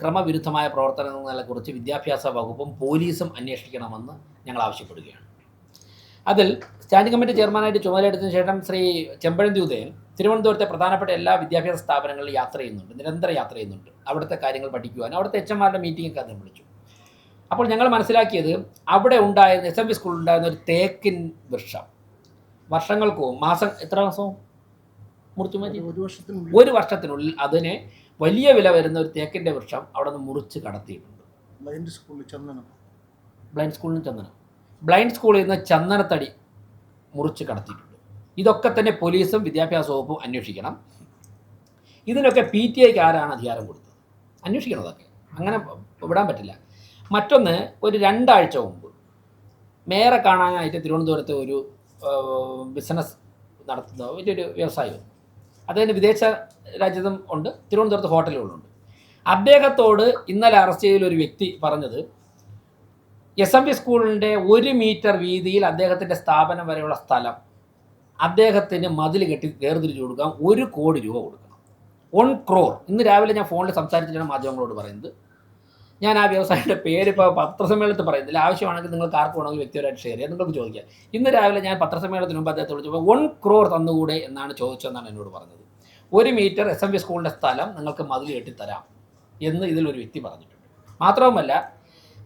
ക്രമവിരുദ്ധമായ പ്രവർത്തനങ്ങളെക്കുറിച്ച് വിദ്യാഭ്യാസ വകുപ്പും പോലീസും അന്വേഷിക്കണമെന്ന് ഞങ്ങൾ ആവശ്യപ്പെടുകയാണ്. അതിൽ സ്റ്റാൻഡിംഗ് കമ്മിറ്റി ചെയർമാനായിട്ട് ചുമതലയെടുത്തതിന് ശേഷം ശ്രീ ചെമ്പഴന്തി ഉദയൻ തിരുവനന്തപുരത്തെ പ്രധാനപ്പെട്ട എല്ലാ വിദ്യാഭ്യാസ സ്ഥാപനങ്ങളിലും നിരന്തരം യാത്ര ചെയ്യുന്നുണ്ട്. അവിടുത്തെ കാര്യങ്ങൾ പഠിക്കുവാനും അവിടുത്തെ HMമാരുടെ മീറ്റിംഗൊക്കെ അദ്ദേഹം വിളിച്ചു. അപ്പോൾ ഞങ്ങൾ മനസ്സിലാക്കിയത് അവിടെ ഉണ്ടായിരുന്ന SMB സ്കൂളിൽ ഉണ്ടായിരുന്ന ഒരു തേക്കിൻ വൃക്ഷം എത്ര മാസവും ഒരു വർഷത്തിനുള്ളിൽ അതിനെ വലിയ വില വരുന്ന ഒരു തേക്കിൻ്റെ വൃക്ഷം അവിടെ നിന്ന് മുറിച്ച് കടത്തിയിട്ടുണ്ട്. ബ്ലൈൻഡ് സ്കൂളിൽ ചന്ദനം, ബ്ലൈൻഡ് സ്കൂളിൽ നിന്ന് ചന്ദനത്തടി മുറിച്ച് കടത്തിയിട്ടുണ്ട്. ഇതൊക്കെ തന്നെ പോലീസും വിദ്യാഭ്യാസ വകുപ്പും അന്വേഷിക്കണം. ഇതിനൊക്കെ PTA ആരാണ് അധികാരം കൊടുത്തത്? അന്വേഷിക്കണം. അതൊക്കെ അങ്ങനെ വിടാൻ പറ്റില്ല. മറ്റൊന്ന്, ഒരു 2 ആഴ്ച മുമ്പ് മേയറെ കാണാനായിട്ട് തിരുവനന്തപുരത്ത് ഒരു ബിസിനസ് നടത്തുന്ന വലിയൊരു വ്യവസായം, അദ്ദേഹത്തിന് വിദേശ രാജ്യത്തും ഉണ്ട്, തിരുവനന്തപുരത്ത് ഹോട്ടലുകളുണ്ട്. അദ്ദേഹത്തോട് ഇന്നലെ അറസ്റ്റ് ചെയ്ത ഒരു വ്യക്തി പറഞ്ഞത്, SMV സ്കൂളിൻ്റെ 1 മീറ്റർ വീതിയിൽ അദ്ദേഹത്തിൻ്റെ സ്ഥാപനം വരെയുള്ള സ്ഥലം അദ്ദേഹത്തിന് മതിൽ കെട്ടി വേർതിരിച്ച് കൊടുക്കാം, 1 കോടി രൂപ കൊടുക്കണം, 1 crore. ഇന്ന് രാവിലെ ഞാൻ ഫോണിൽ സംസാരിച്ചിട്ടാണ് മാധ്യമങ്ങളോട് പറയുന്നത്. ഞാൻ ആ വ്യവസായത്തിൻ്റെ പേര് ഇപ്പോൾ പത്രസമ്മേളനത്തിൽ പറയുന്നില്ല, ആവശ്യമാണെങ്കിൽ നിങ്ങൾക്ക് ആർക്ക് വേണമെങ്കിൽ വ്യക്തിപരമായിട്ട് ഷെയർ ചെയ്യാം, നിങ്ങൾക്ക് ചോദിക്കാം. ഇന്ന് രാവിലെ ഞാൻ പത്രസമ്മേളനത്തിന് മുമ്പ് അദ്ദേഹത്തെ വിളിച്ചപ്പോൾ 1 crore തന്നുകൂടെ എന്നാണ് ചോദിച്ചതെന്നാണ് എന്നോട് പറഞ്ഞത്. 1 മീറ്റർ SMV സ്കൂളിൻ്റെ സ്ഥലം നിങ്ങൾക്ക് മതിൽ കെട്ടിത്തരാം എന്ന് ഇതിലൊരു വ്യക്തി പറഞ്ഞിട്ടുണ്ട്. മാത്രവുമല്ല,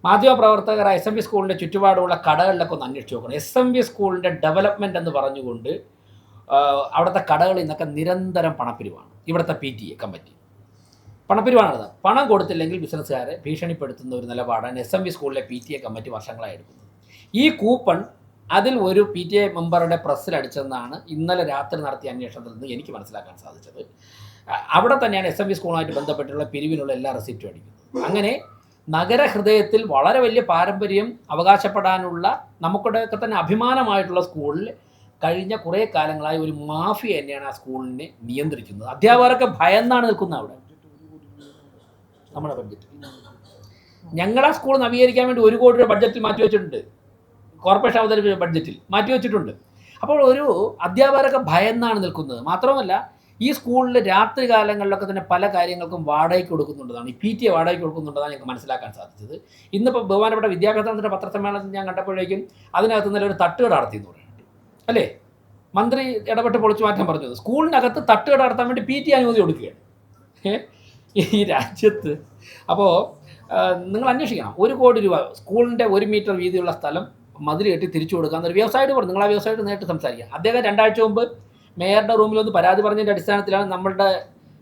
മാധ്യമപ്രവർത്തകർ SMV സ്കൂളിൻ്റെ ചുറ്റുപാടുള്ള കടകളിലൊക്കെ ഒന്ന് അന്വേഷിച്ച് നോക്കണം. SMV സ്കൂളിൻ്റെ ഡെവലപ്മെൻറ്റ് എന്ന് പറഞ്ഞുകൊണ്ട് അവിടുത്തെ കടകളിൽ നിന്നൊക്കെ നിരന്തരം പണപ്പിരിവാണ്. ഇവിടുത്തെ PTA കമ്മിറ്റി പണപ്പിരിവാണത്. പണം കൊടുത്തില്ലെങ്കിൽ ബിസിനസ്സുകാരെ ഭീഷണിപ്പെടുത്തുന്ന ഒരു നിലപാടാണ് SMV സ്കൂളിലെ PTA കമ്മിറ്റി വർഷങ്ങളായി എടുക്കുന്നത്. ഈ കൂപ്പൺ അതിൽ ഒരു PTA മെമ്പറുടെ പ്രസ്സിലടിച്ചെന്നാണ് ഇന്നലെ രാത്രി നടത്തിയ അന്വേഷണത്തിൽ നിന്ന് എനിക്ക് മനസ്സിലാക്കാൻ സാധിച്ചത്. അവിടെ തന്നെയാണ് SMV സ്കൂളുമായിട്ട് ബന്ധപ്പെട്ടുള്ള പിരിവിനുള്ള എല്ലാ റെസിപ്റ്റും അടിക്കുന്നത്. അങ്ങനെ നഗരഹൃദയത്തിൽ വളരെ വലിയ പാരമ്പര്യം അവകാശപ്പെടാനുള്ള നമുക്കുടെയൊക്കെ തന്നെ അഭിമാനമായിട്ടുള്ള സ്കൂളിൽ കഴിഞ്ഞ കുറേ കാലങ്ങളായി ഒരു മാഫിയ തന്നെയാണ് ആ സ്കൂളിനെ നിയന്ത്രിക്കുന്നത്. അധ്യാപകരൊക്കെ ഭയന്നാണ് നിൽക്കുന്നത്. അവിടെ നമ്മുടെ ബഡ്ജറ്റ്, ഞങ്ങളാ സ്കൂൾ നവീകരിക്കാൻ വേണ്ടി 1 കോടി രൂപ ബഡ്ജറ്റിൽ മാറ്റിവെച്ചിട്ടുണ്ട്, കോർപ്പറേഷൻ അവതരിപ്പിച്ച ബഡ്ജറ്റിൽ മാറ്റിവെച്ചിട്ടുണ്ട്. അപ്പോൾ ഒരു അധ്യാപകരൊക്കെ ഭയന്നാണ് നിൽക്കുന്നത്. മാത്രമല്ല, ഈ സ്കൂളിൽ രാത്രി കാലങ്ങളിലൊക്കെ തന്നെ പല കാര്യങ്ങൾക്കും വാടകയ്ക്ക് കൊടുക്കുന്നുണ്ടെന്നാണ്, ഈ PTA വാടകയ്ക്ക് കൊടുക്കുന്നുണ്ടെന്നാണ് ഞങ്ങൾക്ക് മനസ്സിലാക്കാൻ സാധിച്ചത്. ഇന്നിപ്പോൾ ബഹുമാനപ്പെട്ട വിദ്യാഭ്യാസ മന്ത്രിയുടെ പത്രസമ്മേളനത്തിൽ ഞാൻ കണ്ടപ്പോഴേക്കും അതിനകത്ത് നിന്നൊരു തട്ടുകട നടത്തിയെന്ന് പറയുന്നുണ്ട്, അല്ലേ? മന്ത്രി ഇടപെട്ട് പൊളിച്ചു മാറ്റാൻ പറഞ്ഞത്. സ്കൂളിനകത്ത് തട്ടുകട നടത്താൻ വേണ്ടി PTA അനുമതി കൊടുക്കുകയാണ് ഈ രാജ്യത്ത്. അപ്പോൾ നിങ്ങൾ അന്വേഷിക്കണം. 1 കോടി രൂപ സ്കൂളിൻ്റെ 1 മീറ്റർ വീതിയുള്ള സ്ഥലം മതിൽ കെട്ടി തിരിച്ചു കൊടുക്കാമെന്നൊരു വ്യവസായിട്ട് പറഞ്ഞു. നിങ്ങൾ ആ വ്യവസായിട്ട് നേരിട്ട് സംസാരിക്കുക. അദ്ദേഹം 2 ആഴ്ച മുമ്പ് മേയറുടെ റൂമിൽ ഒന്ന് പരാതി പറഞ്ഞതിൻ്റെ അടിസ്ഥാനത്തിലാണ് നമ്മളുടെ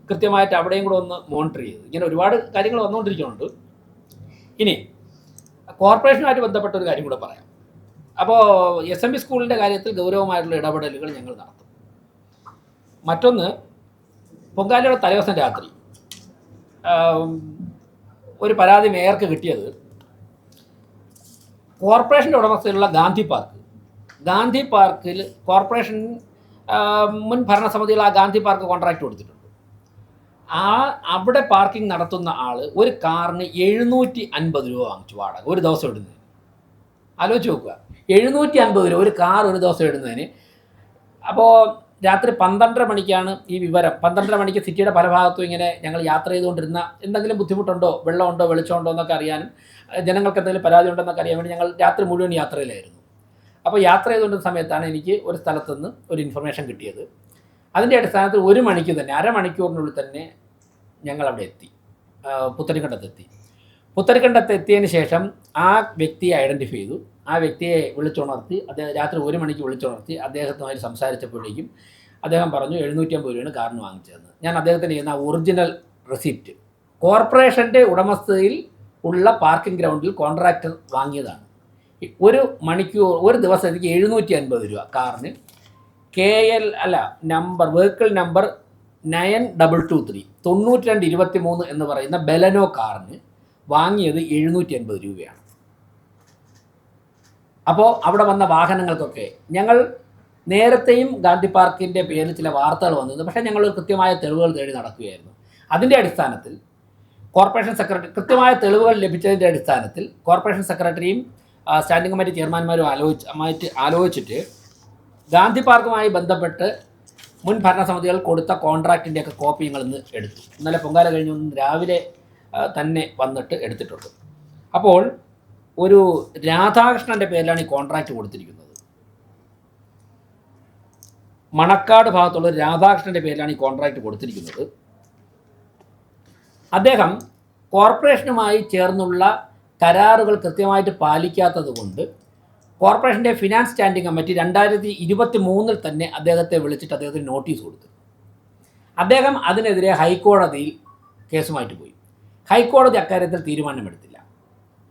കൃത്യമായിട്ട് അവിടെയും കൂടെ ഒന്ന് മോണിറ്റർ ചെയ്തത്. ഇങ്ങനെ ഒരുപാട് കാര്യങ്ങൾ വന്നുകൊണ്ടിരിക്കുന്നുണ്ട്. ഇനി കോർപ്പറേഷനുമായിട്ട് ബന്ധപ്പെട്ട ഒരു കാര്യം കൂടെ പറയാം. അപ്പോൾ SMV സ്കൂളിൻ്റെ കാര്യത്തിൽ ഗൗരവമായിട്ടുള്ള ഇടപെടലുകൾ ഞങ്ങൾ നടത്തും. മറ്റൊന്ന്, പൊങ്കാലയുടെ തലേദിവസം രാത്രി ഒരു പരാതി മേയർക്ക് കിട്ടിയത് കോർപ്പറേഷൻ്റെ ഉടമസ്ഥയിലുള്ള ഗാന്ധി പാർക്കിൽ കോർപ്പറേഷൻ മുൻ ഭരണസമിതികൾ ആ ഗാന്ധി പാർക്ക് കോൺട്രാക്ട് കൊടുത്തിട്ടുണ്ട്. അവിടെ പാർക്കിംഗ് നടത്തുന്ന ആൾ ഒരു കാറിന് 750 രൂപ വാങ്ങിച്ചു വാടക ഒരു ദിവസം ഇടുന്നതിന്. ആലോചിച്ച് നോക്കുക, 750 രൂപ ഒരു കാർ ഒരു ദിവസം ഇടുന്നതിന്. അപ്പോൾ രാത്രി 12:30 മണിക്കാണ് ഈ വിവരം. 12:30 മണിക്ക് സിറ്റിയുടെ പല ഭാഗത്തും ഇങ്ങനെ ഞങ്ങൾ യാത്ര ചെയ്തുകൊണ്ടിരുന്ന, എന്തെങ്കിലും ബുദ്ധിമുട്ടുണ്ടോ, വെള്ളമുണ്ടോ, വെളിച്ചമുണ്ടോ എന്നൊക്കെ അറിയാനും ജനങ്ങൾക്ക് എന്തെങ്കിലും പരാതി ഉണ്ടോ എന്നൊക്കെ അറിയാൻ വേണ്ടി ഞങ്ങൾ രാത്രി മുഴുവൻ യാത്രയിലായിരുന്നു. അപ്പോൾ യാത്ര ചെയ്തുകൊണ്ടിരുന്ന സമയത്താണ് എനിക്ക് ഒരു സ്ഥലത്തുനിന്ന് ഒരു ഇൻഫർമേഷൻ കിട്ടിയത്. അതിൻ്റെ അടിസ്ഥാനത്തിൽ 1 മണിക്ക് തന്നെ, അരമണിക്കൂറിനുള്ളിൽ തന്നെ ഞങ്ങൾ അവിടെ എത്തി, പുത്തരിക്കണ്ടത്ത് എത്തിയതിന് ശേഷം ആ വ്യക്തിയെ ഐഡൻറ്റിഫൈ ചെയ്തു. ആ വ്യക്തിയെ വിളിച്ചുണർത്തി, അദ്ദേഹം രാത്രി 1 മണിക്ക് വിളിച്ചുണർത്തി അദ്ദേഹത്തുമായി സംസാരിച്ചപ്പോഴേക്കും അദ്ദേഹം പറഞ്ഞു 750 രൂപയാണ് കാറിന് വാങ്ങിച്ചതെന്ന്. ഞാൻ അദ്ദേഹത്തിന് ചെയ്യുന്ന ഒറിജിനൽ റെസിപ്റ്റ് കോർപ്പറേഷൻ്റെ ഉടമസ്ഥതയിൽ ഉള്ള പാർക്കിംഗ് ഗ്രൗണ്ടിൽ കോൺട്രാക്ടർ വാങ്ങിയതാണ്. 1 മണിക്കൂർ ഒരു ദിവസത്തേക്ക് 750 രൂപ കാറിന്. വെഹിക്കിൾ നമ്പർ 9223 9223 എന്ന് പറയുന്ന ബെലനോ കാറിന് വാങ്ങിയത് 780 രൂപയാണ്. അപ്പോൾ അവിടെ വന്ന വാഹനങ്ങൾക്കൊക്കെ ഞങ്ങൾ നേരത്തെയും ഗാന്ധി പാർക്കിൻ്റെ പേരിൽ ചില വാർത്തകൾ വന്നിരുന്നു. പക്ഷേ ഞങ്ങൾ കൃത്യമായ തെളിവുകൾ തേടി നടക്കുകയായിരുന്നു. അതിൻ്റെ അടിസ്ഥാനത്തിൽ കോർപ്പറേഷൻ സെക്രട്ടറി കൃത്യമായ തെളിവുകൾ ലഭിച്ചതിൻ്റെ അടിസ്ഥാനത്തിൽ കോർപ്പറേഷൻ സെക്രട്ടറിയും സ്റ്റാൻഡിംഗ് കമ്മിറ്റി ചെയർമാൻമാരും ആലോചിച്ചിട്ട് ഗാന്ധി പാർക്കുമായി ബന്ധപ്പെട്ട് മുൻ ഭരണസമിതികൾ കൊടുത്ത കോൺട്രാക്റ്റിൻ്റെയൊക്കെ കോപ്പി ഞങ്ങൾ ഇന്ന് എടുത്തു. ഇന്നലെ പൊങ്കാല കഴിഞ്ഞ് രാവിലെ തന്നെ വന്നിട്ട് എടുത്തിട്ടുണ്ട്. അപ്പോൾ ഒരു രാധാകൃഷ്ണൻ്റെ പേരിലാണ് ഈ കോൺട്രാക്റ്റ് കൊടുത്തിരിക്കുന്നത്. മണക്കാട് ഭാഗത്തുള്ള രാധാകൃഷ്ണൻ്റെ പേരിലാണ് ഈ കോൺട്രാക്റ്റ് കൊടുത്തിരിക്കുന്നത്. അദ്ദേഹം കോർപ്പറേഷനുമായി ചേർന്നുള്ള കരാറുകൾ കൃത്യമായിട്ട് പാലിക്കാത്തത് കൊണ്ട് കോർപ്പറേഷൻ്റെ ഫിനാൻസ് സ്റ്റാൻഡിംഗ് കമ്മിറ്റി 2023 തന്നെ അദ്ദേഹത്തെ വിളിച്ചിട്ട് അദ്ദേഹത്തിന് നോട്ടീസ് കൊടുത്തു. അദ്ദേഹം അതിനെതിരെ ഹൈക്കോടതിയിൽ കേസുമായിട്ട് പോയി. ഹൈക്കോടതി അക്കാര്യത്തിൽ തീരുമാനമെടുത്തില്ല.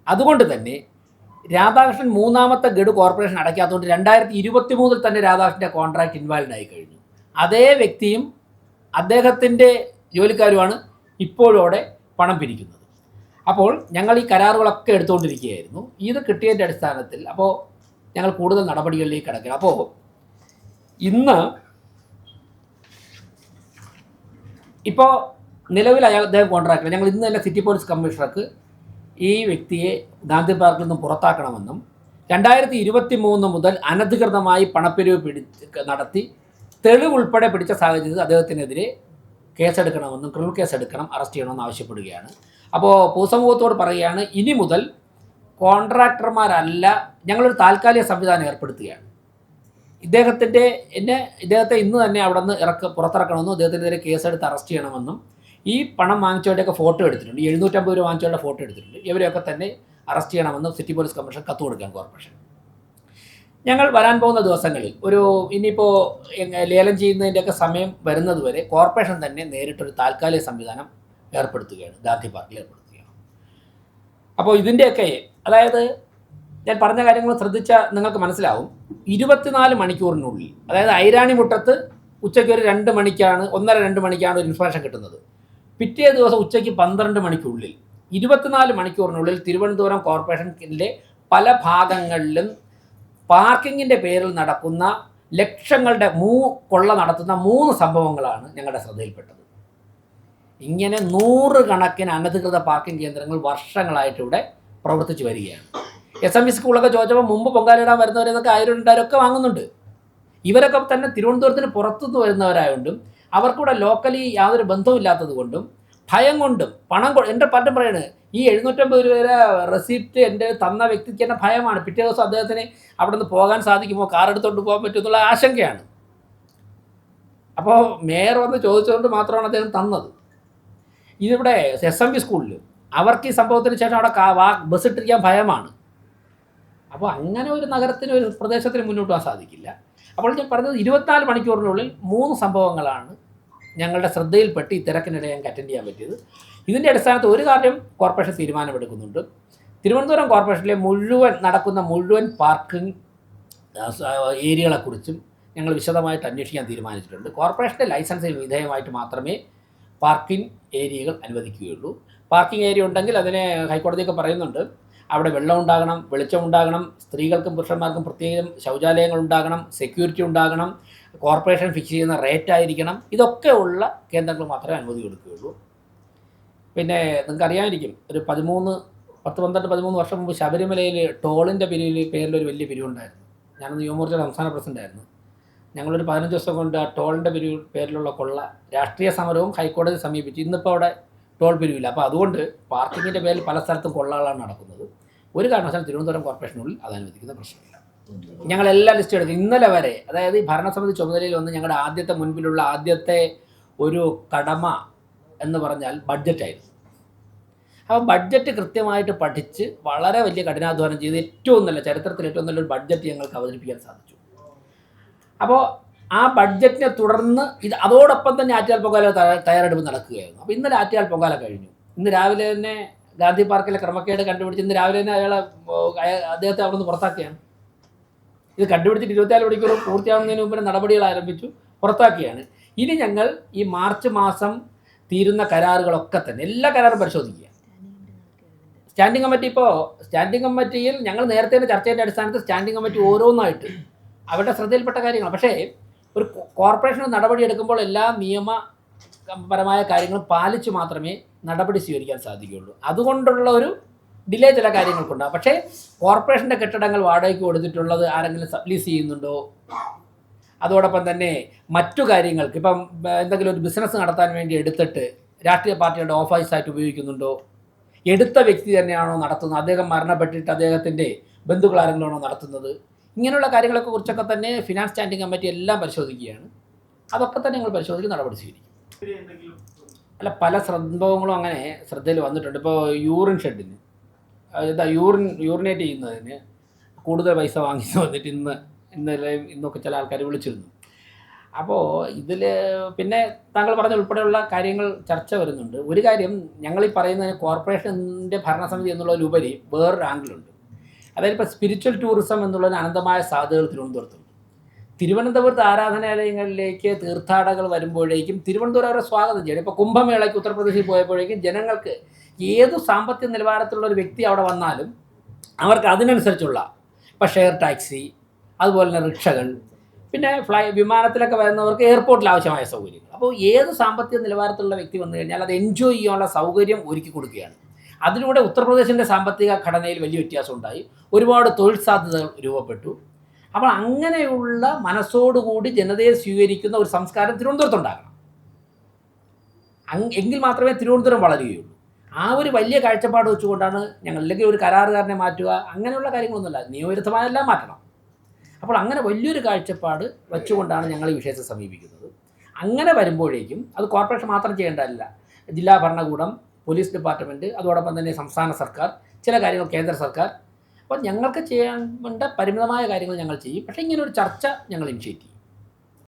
അതുകൊണ്ട് തന്നെ രാധാകൃഷ്ണൻ മൂന്നാമത്തെ ഗഡു കോർപ്പറേഷൻ അടയ്ക്കാത്തതുകൊണ്ട് 2023 തന്നെ രാധാകൃഷ്ണൻ്റെ കോൺട്രാക്ട് ഇൻവാലിഡ് ആയി കഴിഞ്ഞു. അതേ വ്യക്തിയും അദ്ദേഹത്തിൻ്റെ ജോലിക്കാരുമാണ് ഇപ്പോഴോടെ പണം പിരിക്കുന്നത്. അപ്പോൾ ഞങ്ങൾ ഈ കരാറുകളൊക്കെ എടുത്തുകൊണ്ടിരിക്കുകയായിരുന്നു. ഇത് കിട്ടിയതിൻ്റെ അടിസ്ഥാനത്തിൽ അപ്പോൾ ഞങ്ങൾ കൂടുതൽ നടപടികളിലേക്ക് കിടക്കണം. അപ്പോൾ ഇന്ന് ഇപ്പോൾ നിലവിൽ അദ്ദേഹം കോൺട്രാക്ടർ, ഞങ്ങൾ ഇന്ന് തന്നെ സിറ്റി പോലീസ് കമ്മീഷണർക്ക് ഈ വ്യക്തിയെ ഗാന്ധി പാർക്കിൽ നിന്നും പുറത്താക്കണമെന്നും 2023 മുതൽ അനധികൃതമായി പണപ്പിരിവ് നടത്തി തെളിവുൾപ്പെടെ പിടിച്ച സാഹചര്യത്തിൽ അദ്ദേഹത്തിനെതിരെ കേസെടുക്കണമെന്നും ക്രിമിനൽ കേസെടുക്കണം, അറസ്റ്റ് ചെയ്യണമെന്ന് ആവശ്യപ്പെടുകയാണ്. അപ്പോൾ പൊതുസമൂഹത്തോട് പറയുകയാണ്, ഇനി മുതൽ കോൺട്രാക്ടർമാരല്ല, ഞങ്ങളൊരു താൽക്കാലിക സംവിധാനം ഏർപ്പെടുത്തുകയാണ്. ഇദ്ദേഹത്തെ ഇന്ന് തന്നെ അവിടെ നിന്ന് പുറത്തിറക്കണമെന്നും അദ്ദേഹത്തിനെതിരെ കേസെടുത്ത് അറസ്റ്റ് ചെയ്യണമെന്നും ഈ പണം വാങ്ങിച്ചവരുടെയൊക്കെ ഫോട്ടോ എടുത്തിട്ടുണ്ട്, 750 രൂപ വാങ്ങിച്ചവരുടെ ഫോട്ടോ എടുത്തിട്ടുണ്ട്, ഇവരെയൊക്കെ തന്നെ അറസ്റ്റ് ചെയ്യണമെന്നും സിറ്റി പോലീസ് കമ്മീഷൻ കത്ത് കൊടുക്കാൻ കോർപ്പറേഷൻ. ഞങ്ങൾ വരാൻ പോകുന്ന ദിവസങ്ങളിൽ ഇനിയിപ്പോൾ ലേലം ചെയ്യുന്നതിൻ്റെയൊക്കെ സമയം വരുന്നത് വരെ കോർപ്പറേഷൻ തന്നെ നേരിട്ടൊരു താൽക്കാലിക സംവിധാനം ഏർപ്പെടുത്തുകയാണ്, ഗാന്ധി പാർക്കിൽ ഏർപ്പെടുത്തുകയാണ്. അപ്പോൾ ഇതിൻ്റെയൊക്കെ അതായത് ഞാൻ പറഞ്ഞ കാര്യങ്ങൾ ശ്രദ്ധിച്ചാൽ നിങ്ങൾക്ക് മനസ്സിലാവും. 24 മണിക്കൂറിനുള്ളിൽ, അതായത് ഐരാണിമുട്ടത്ത് ഉച്ചയ്ക്ക് ഒരു 2 മണിക്കാണ് 1:30-2 മണിക്കാണ് ഒരു ഇൻഫർമേഷൻ കിട്ടുന്നത്. പിറ്റേ ദിവസം ഉച്ചയ്ക്ക് 12 മണിക്കുള്ളിൽ 24 മണിക്കൂറിനുള്ളിൽ തിരുവനന്തപുരം കോർപ്പറേഷനിലെ പല ഭാഗങ്ങളിലും പാർക്കിങ്ങിൻ്റെ പേരിൽ നടക്കുന്ന ലക്ഷങ്ങളുടെ കൊള്ള നടത്തുന്ന 3 സംഭവങ്ങളാണ് ഞങ്ങളുടെ ശ്രദ്ധയിൽപ്പെട്ടത്. ഇങ്ങനെ 100 കണക്കിന് അനധികൃത പാർക്കിംഗ് കേന്ദ്രങ്ങൾ വർഷങ്ങളായിട്ട് ഇവിടെ പ്രവർത്തിച്ചു വരികയാണ്. SMV സ്കൂളൊക്കെ ചോദിച്ചപ്പോൾ മുമ്പ് പൊങ്കാലിടാൻ വരുന്നവരെന്നൊക്കെ 1000-2000 ഒക്കെ വാങ്ങുന്നുണ്ട്. ഇവരൊക്കെ തന്നെ തിരുവനന്തപുരത്തിന് പുറത്തുനിന്ന് വരുന്നവരായതുകൊണ്ടും അവർക്കൂടെ ലോക്കലി യാതൊരു ബന്ധവുമില്ലാത്തത് കൊണ്ടും ഭയം കൊണ്ടും എൻ്റെ പലരും പറയുന്നത് ഈ 750 രൂപ റെസിപ്റ്റ് എൻ്റെ തന്ന വ്യക്തിക്ക് തന്നെ ഭയമാണ്. പിറ്റേ ദിവസം അദ്ദേഹത്തിന് അവിടെ നിന്ന് പോകാൻ സാധിക്കുമോ, കാർ എടുത്തുകൊണ്ട് പോകാൻ പറ്റുമെന്നുള്ള ആശങ്കയാണ്. അപ്പോൾ മേയർ വന്ന് ചോദിച്ചുകൊണ്ട് മാത്രമാണ് അദ്ദേഹം തന്നത്. ഇതിവിടെ SMV സ്കൂളിൽ അവർക്ക് ഈ സംഭവത്തിന് ശേഷം അവിടെ ബസ് ഇട്ടിരിക്കാൻ ഭയമാണ്. അപ്പോൾ അങ്ങനെ ഒരു നഗരത്തിന്, ഒരു പ്രദേശത്തിന് മുന്നോട്ട് പോകാൻ സാധിക്കില്ല. അപ്പോൾ ഞാൻ പറഞ്ഞത് 24 മണിക്കൂറിനുള്ളിൽ 3 സംഭവങ്ങളാണ് ഞങ്ങളുടെ ശ്രദ്ധയിൽപ്പെട്ട് ഈ തിരക്കിനിടെ ഞങ്ങൾക്ക് അറ്റൻഡ് ചെയ്യാൻ പറ്റിയത്. ഇതിൻ്റെ അടിസ്ഥാനത്തിൽ ഒരു കാര്യം കോർപ്പറേഷൻ തീരുമാനമെടുക്കുന്നുണ്ട്. തിരുവനന്തപുരം കോർപ്പറേഷനിലെ നടക്കുന്ന മുഴുവൻ പാർക്കിംഗ് ഏരിയകളെക്കുറിച്ചും ഞങ്ങൾ വിശദമായിട്ട് അന്വേഷിക്കാൻ തീരുമാനിച്ചിട്ടുണ്ട്. കോർപ്പറേഷൻ്റെ ലൈസൻസിന് വിധേയമായിട്ട് മാത്രമേ പാർക്കിംഗ് ഏരിയകൾ അനുവദിക്കുകയുള്ളൂ. പാർക്കിംഗ് ഏരിയ ഉണ്ടെങ്കിൽ അതിനെ ഹൈക്കോടതിയൊക്കെ പറയുന്നുണ്ട്, അവിടെ വെള്ളം ഉണ്ടാകണം, വെളിച്ചം ഉണ്ടാകണം, സ്ത്രീകൾക്കും പുരുഷന്മാർക്കും പ്രത്യേകം ശൗചാലയങ്ങൾ ഉണ്ടാകണം, സെക്യൂരിറ്റി ഉണ്ടാകണം, കോർപ്പറേഷൻ ഫിക്സ് ചെയ്യുന്ന റേറ്റ് ആയിരിക്കണം. ഇതൊക്കെ ഉള്ള കേന്ദ്രങ്ങൾ മാത്രമേ അനുമതി കൊടുക്കുകയുള്ളൂ. പിന്നെ നിങ്ങൾക്ക് അറിയാമായിരിക്കും, ഒരു 13 വർഷം മുമ്പ് ശബരിമലയിൽ ടോളിൻ്റെ പേരിലൊരു വലിയ പിരിവുണ്ടായിരുന്നു. ഞാനന്ന് യുവമോർച്ച സംസ്ഥാന പ്രസിഡൻ്റായിരുന്നു. ഞങ്ങളൊരു 15 ദിവസം കൊണ്ട് ആ ടോളിൻ്റെ പേരിലുള്ള കൊള്ള രാഷ്ട്രീയ സമരവും ഹൈക്കോടതി സമീപിച്ചു. ഇന്നിപ്പോൾ അവിടെ ടോൾ പിരിവില്ല. അപ്പോൾ അതുകൊണ്ട് പാർക്കിങ്ങിൻ്റെ പേരിൽ പല സ്ഥലത്തും കൊള്ളകളാണ് നടക്കുന്നത്. ഒരു കാരണവശാലും തിരുവനന്തപുരം കോർപ്പറേഷനുള്ളിൽ അത് അനുവദിക്കുന്ന പ്രശ്നമില്ല. ഞങ്ങളെല്ലാം ലിസ്റ്റ് എടുക്കും. ഇന്നലെ വരെ, അതായത് ഈ ഭരണസമിതി ചുമതലയിൽ വന്ന് ഞങ്ങളുടെ മുൻപിലുള്ള ആദ്യത്തെ ഒരു കടമ എന്ന് പറഞ്ഞാൽ ബഡ്ജറ്റായിരുന്നു. അപ്പോൾ ബഡ്ജറ്റ് കൃത്യമായിട്ട് പഠിച്ച് വളരെ വലിയ കഠിനാധ്വാനം ചെയ്ത് ചരിത്രത്തിൽ ഏറ്റവും നല്ലൊരു ബഡ്ജറ്റ് ഞങ്ങൾക്ക് അവതരിപ്പിക്കാൻ സാധിച്ചു. അപ്പോൾ ആ ബഡ്ജറ്റിനെ തുടർന്ന് അതോടൊപ്പം തന്നെ ആറ്റുകാൽ പൊങ്കാല തയ്യാറെടുപ്പ് നടക്കുകയായിരുന്നു. അപ്പോൾ ഇന്നലെ ആറ്റുകാൽ പൊങ്കാല കഴിഞ്ഞു. ഇന്ന് രാവിലെ തന്നെ ഗാന്ധി പാർക്കിലെ ക്രമക്കേട് കണ്ടുപിടിച്ച് ഇന്ന് രാവിലെ തന്നെ അദ്ദേഹത്തെ അവിടെ നിന്ന് പുറത്താക്കിയാണ്. ഇത് കണ്ടുപിടിച്ചിട്ട് 24 മണിക്കൂർ പൂർത്തിയാവുന്നതിന് മുമ്പ് നടപടികൾ ആരംഭിച്ചു, പുറത്താക്കിയാണ്. ഇനി ഞങ്ങൾ ഈ മാർച്ച് മാസം തീരുന്ന കരാറുകളൊക്കെ തന്നെ എല്ലാ കരാറും പരിശോധിക്കുക. സ്റ്റാൻഡിംഗ് കമ്മിറ്റിയിൽ ഞങ്ങൾ നേരത്തെ ചർച്ചയുടെ അടിസ്ഥാനത്തിൽ സ്റ്റാൻഡിംഗ് കമ്മിറ്റി ഓരോന്നായിട്ട് അവരുടെ ശ്രദ്ധയിൽപ്പെട്ട കാര്യങ്ങൾ. പക്ഷേ ഒരു കോർപ്പറേഷൻ നടപടി എടുക്കുമ്പോൾ എല്ലാ നിയമപരമായ കാര്യങ്ങളും പാലിച്ച് മാത്രമേ നടപടി സ്വീകരിക്കാൻ സാധിക്കുകയുള്ളൂ. അതുകൊണ്ടുള്ള ഒരു ഡിലേ ചില കാര്യങ്ങൾക്കുണ്ടാകും. പക്ഷേ കോർപ്പറേഷൻ്റെ കെട്ടിടങ്ങൾ വാടകയ്ക്ക് കൊടുത്തിട്ടുള്ളത് ആരെങ്കിലും സബ്ലീസ് ചെയ്യുന്നുണ്ടോ, അതോടൊപ്പം തന്നെ മറ്റു കാര്യങ്ങൾക്ക് ഇപ്പം എന്തെങ്കിലും ഒരു ബിസിനസ് നടത്താൻ വേണ്ടി എടുത്തിട്ട് രാഷ്ട്രീയ പാർട്ടിയുടെ ഓഫീസായിട്ട് ഉപയോഗിക്കുന്നുണ്ടോ, എടുത്ത വ്യക്തി തന്നെയാണോ നടത്തുന്നത്, അദ്ദേഹം മരണപ്പെട്ടിട്ട് അദ്ദേഹത്തിൻ്റെ ബന്ധുക്കൾ ആരെങ്കിലാണോ നടത്തുന്നത്, ഇങ്ങനെയുള്ള കാര്യങ്ങളൊക്കെ കുറിച്ചൊക്കെ തന്നെ ഫിനാൻസ് സ്റ്റാൻഡിംഗ് കമ്മിറ്റി എല്ലാം പരിശോധിക്കുകയാണ്. അതൊക്കെ തന്നെ ഞങ്ങൾ പരിശോധിച്ച് നടപടി സ്വീകരിക്കും. അല്ല, പല സംഭവങ്ങളും അങ്ങനെ ശ്രദ്ധയിൽ വന്നിട്ടുണ്ട്. ഇപ്പോൾ യൂറിൻ ഷെഡിന് യൂറിനേറ്റ് ചെയ്യുന്നതിന് കൂടുതൽ പൈസ വാങ്ങിച്ച് വന്നിട്ട് ഇന്നൊക്കെ ചില ആൾക്കാർ വിളിച്ചിരുന്നു. അപ്പോൾ ഇതിൽ പിന്നെ താങ്കൾ പറഞ്ഞ ഉൾപ്പെടെയുള്ള കാര്യങ്ങൾ ചർച്ച വരുന്നുണ്ട്. ഒരു കാര്യം ഞങ്ങളീ പറയുന്നതിന് കോർപ്പറേഷൻ്റെ ഭരണസമിതി എന്നുള്ളതിലുപരി വേറൊരു ആംഗിളുണ്ട്. അതായത് ഇപ്പോൾ സ്പിരിച്വൽ ടൂറിസം എന്നുള്ളതിന് അനന്തമായ സാധ്യതകൾ തിരുവനന്തപുരത്തുണ്ട്. തിരുവനന്തപുരത്ത് ആരാധനാലയങ്ങളിലേക്ക് തീർത്ഥാടകർ വരുമ്പോഴേക്കും തിരുവനന്തപുരം അവരെ സ്വാഗതം ചെയ്യണം. ഇപ്പോൾ കുംഭമേളയ്ക്ക് ഉത്തർപ്രദേശിൽ പോയപ്പോഴേക്കും ജനങ്ങൾക്ക് ഏത് സാമ്പത്തിക നിലവാരത്തിലുള്ള ഒരു വ്യക്തി അവിടെ വന്നാലും അവർക്ക് അതിനനുസരിച്ചുള്ള ഇപ്പോൾ ഷെയർ ടാക്സി, അതുപോലെ തന്നെ റിക്ഷകൾ, പിന്നെ വിമാനത്തിലൊക്കെ വരുന്നവർക്ക് എയർപോർട്ടിൽ ആവശ്യമായ സൗകര്യങ്ങൾ. അപ്പോൾ ഏത് സാമ്പത്തിക നിലവാരത്തിലുള്ള വ്യക്തി വന്നു കഴിഞ്ഞാൽ അത് എൻജോയ് ചെയ്യാനുള്ള സൗകര്യം ഒരുക്കി കൊടുക്കുകയാണ്. അതിലൂടെ ഉത്തർപ്രദേശിൻ്റെ സാമ്പത്തിക ഘടനയിൽ വലിയ വ്യത്യാസം ഉണ്ടായി, ഒരുപാട് തൊഴിൽ സാധ്യതകൾ രൂപപ്പെട്ടു. അപ്പോൾ അങ്ങനെയുള്ള മനസ്സോടുകൂടി ജനതയെ സ്വീകരിക്കുന്ന ഒരു സംസ്കാരം തിരുവനന്തപുരത്തുണ്ടാകണം. എങ്കിൽ മാത്രമേ തിരുവനന്തപുരം വളരുകയുള്ളൂ. ആ ഒരു വലിയ കാഴ്ചപ്പാട് വെച്ചുകൊണ്ടാണ് ഞങ്ങൾ, അല്ലെങ്കിൽ ഒരു കരാറുകാരനെ മാറ്റുക അങ്ങനെയുള്ള കാര്യങ്ങളൊന്നുമില്ല, നിയമവിരുദ്ധമായെല്ലാം മാറ്റണം. അപ്പോൾ അങ്ങനെ വലിയൊരു കാഴ്ചപ്പാട് വെച്ചുകൊണ്ടാണ് ഞങ്ങൾ ഈ വിഷയത്തെ സമീപിക്കുന്നത്. അങ്ങനെ വരുമ്പോഴേക്കും അത് കോർപ്പറേഷൻ മാത്രം ചെയ്യേണ്ടതല്ല, ജില്ലാ ഭരണകൂടം, പോലീസ് ഡിപ്പാർട്ട്മെൻറ്റ്, അതോടൊപ്പം തന്നെ സംസ്ഥാന സർക്കാർ, ചില കാര്യങ്ങൾ കേന്ദ്ര സർക്കാർ. അപ്പോൾ ഞങ്ങൾക്ക് ചെയ്യാൻ വേണ്ട പരിമിതമായ കാര്യങ്ങൾ ഞങ്ങൾ ചെയ്യും. പക്ഷേ ഇങ്ങനൊരു ചർച്ച ഞങ്ങൾ ഇനിഷ്യേറ്റ് ചെയ്യും.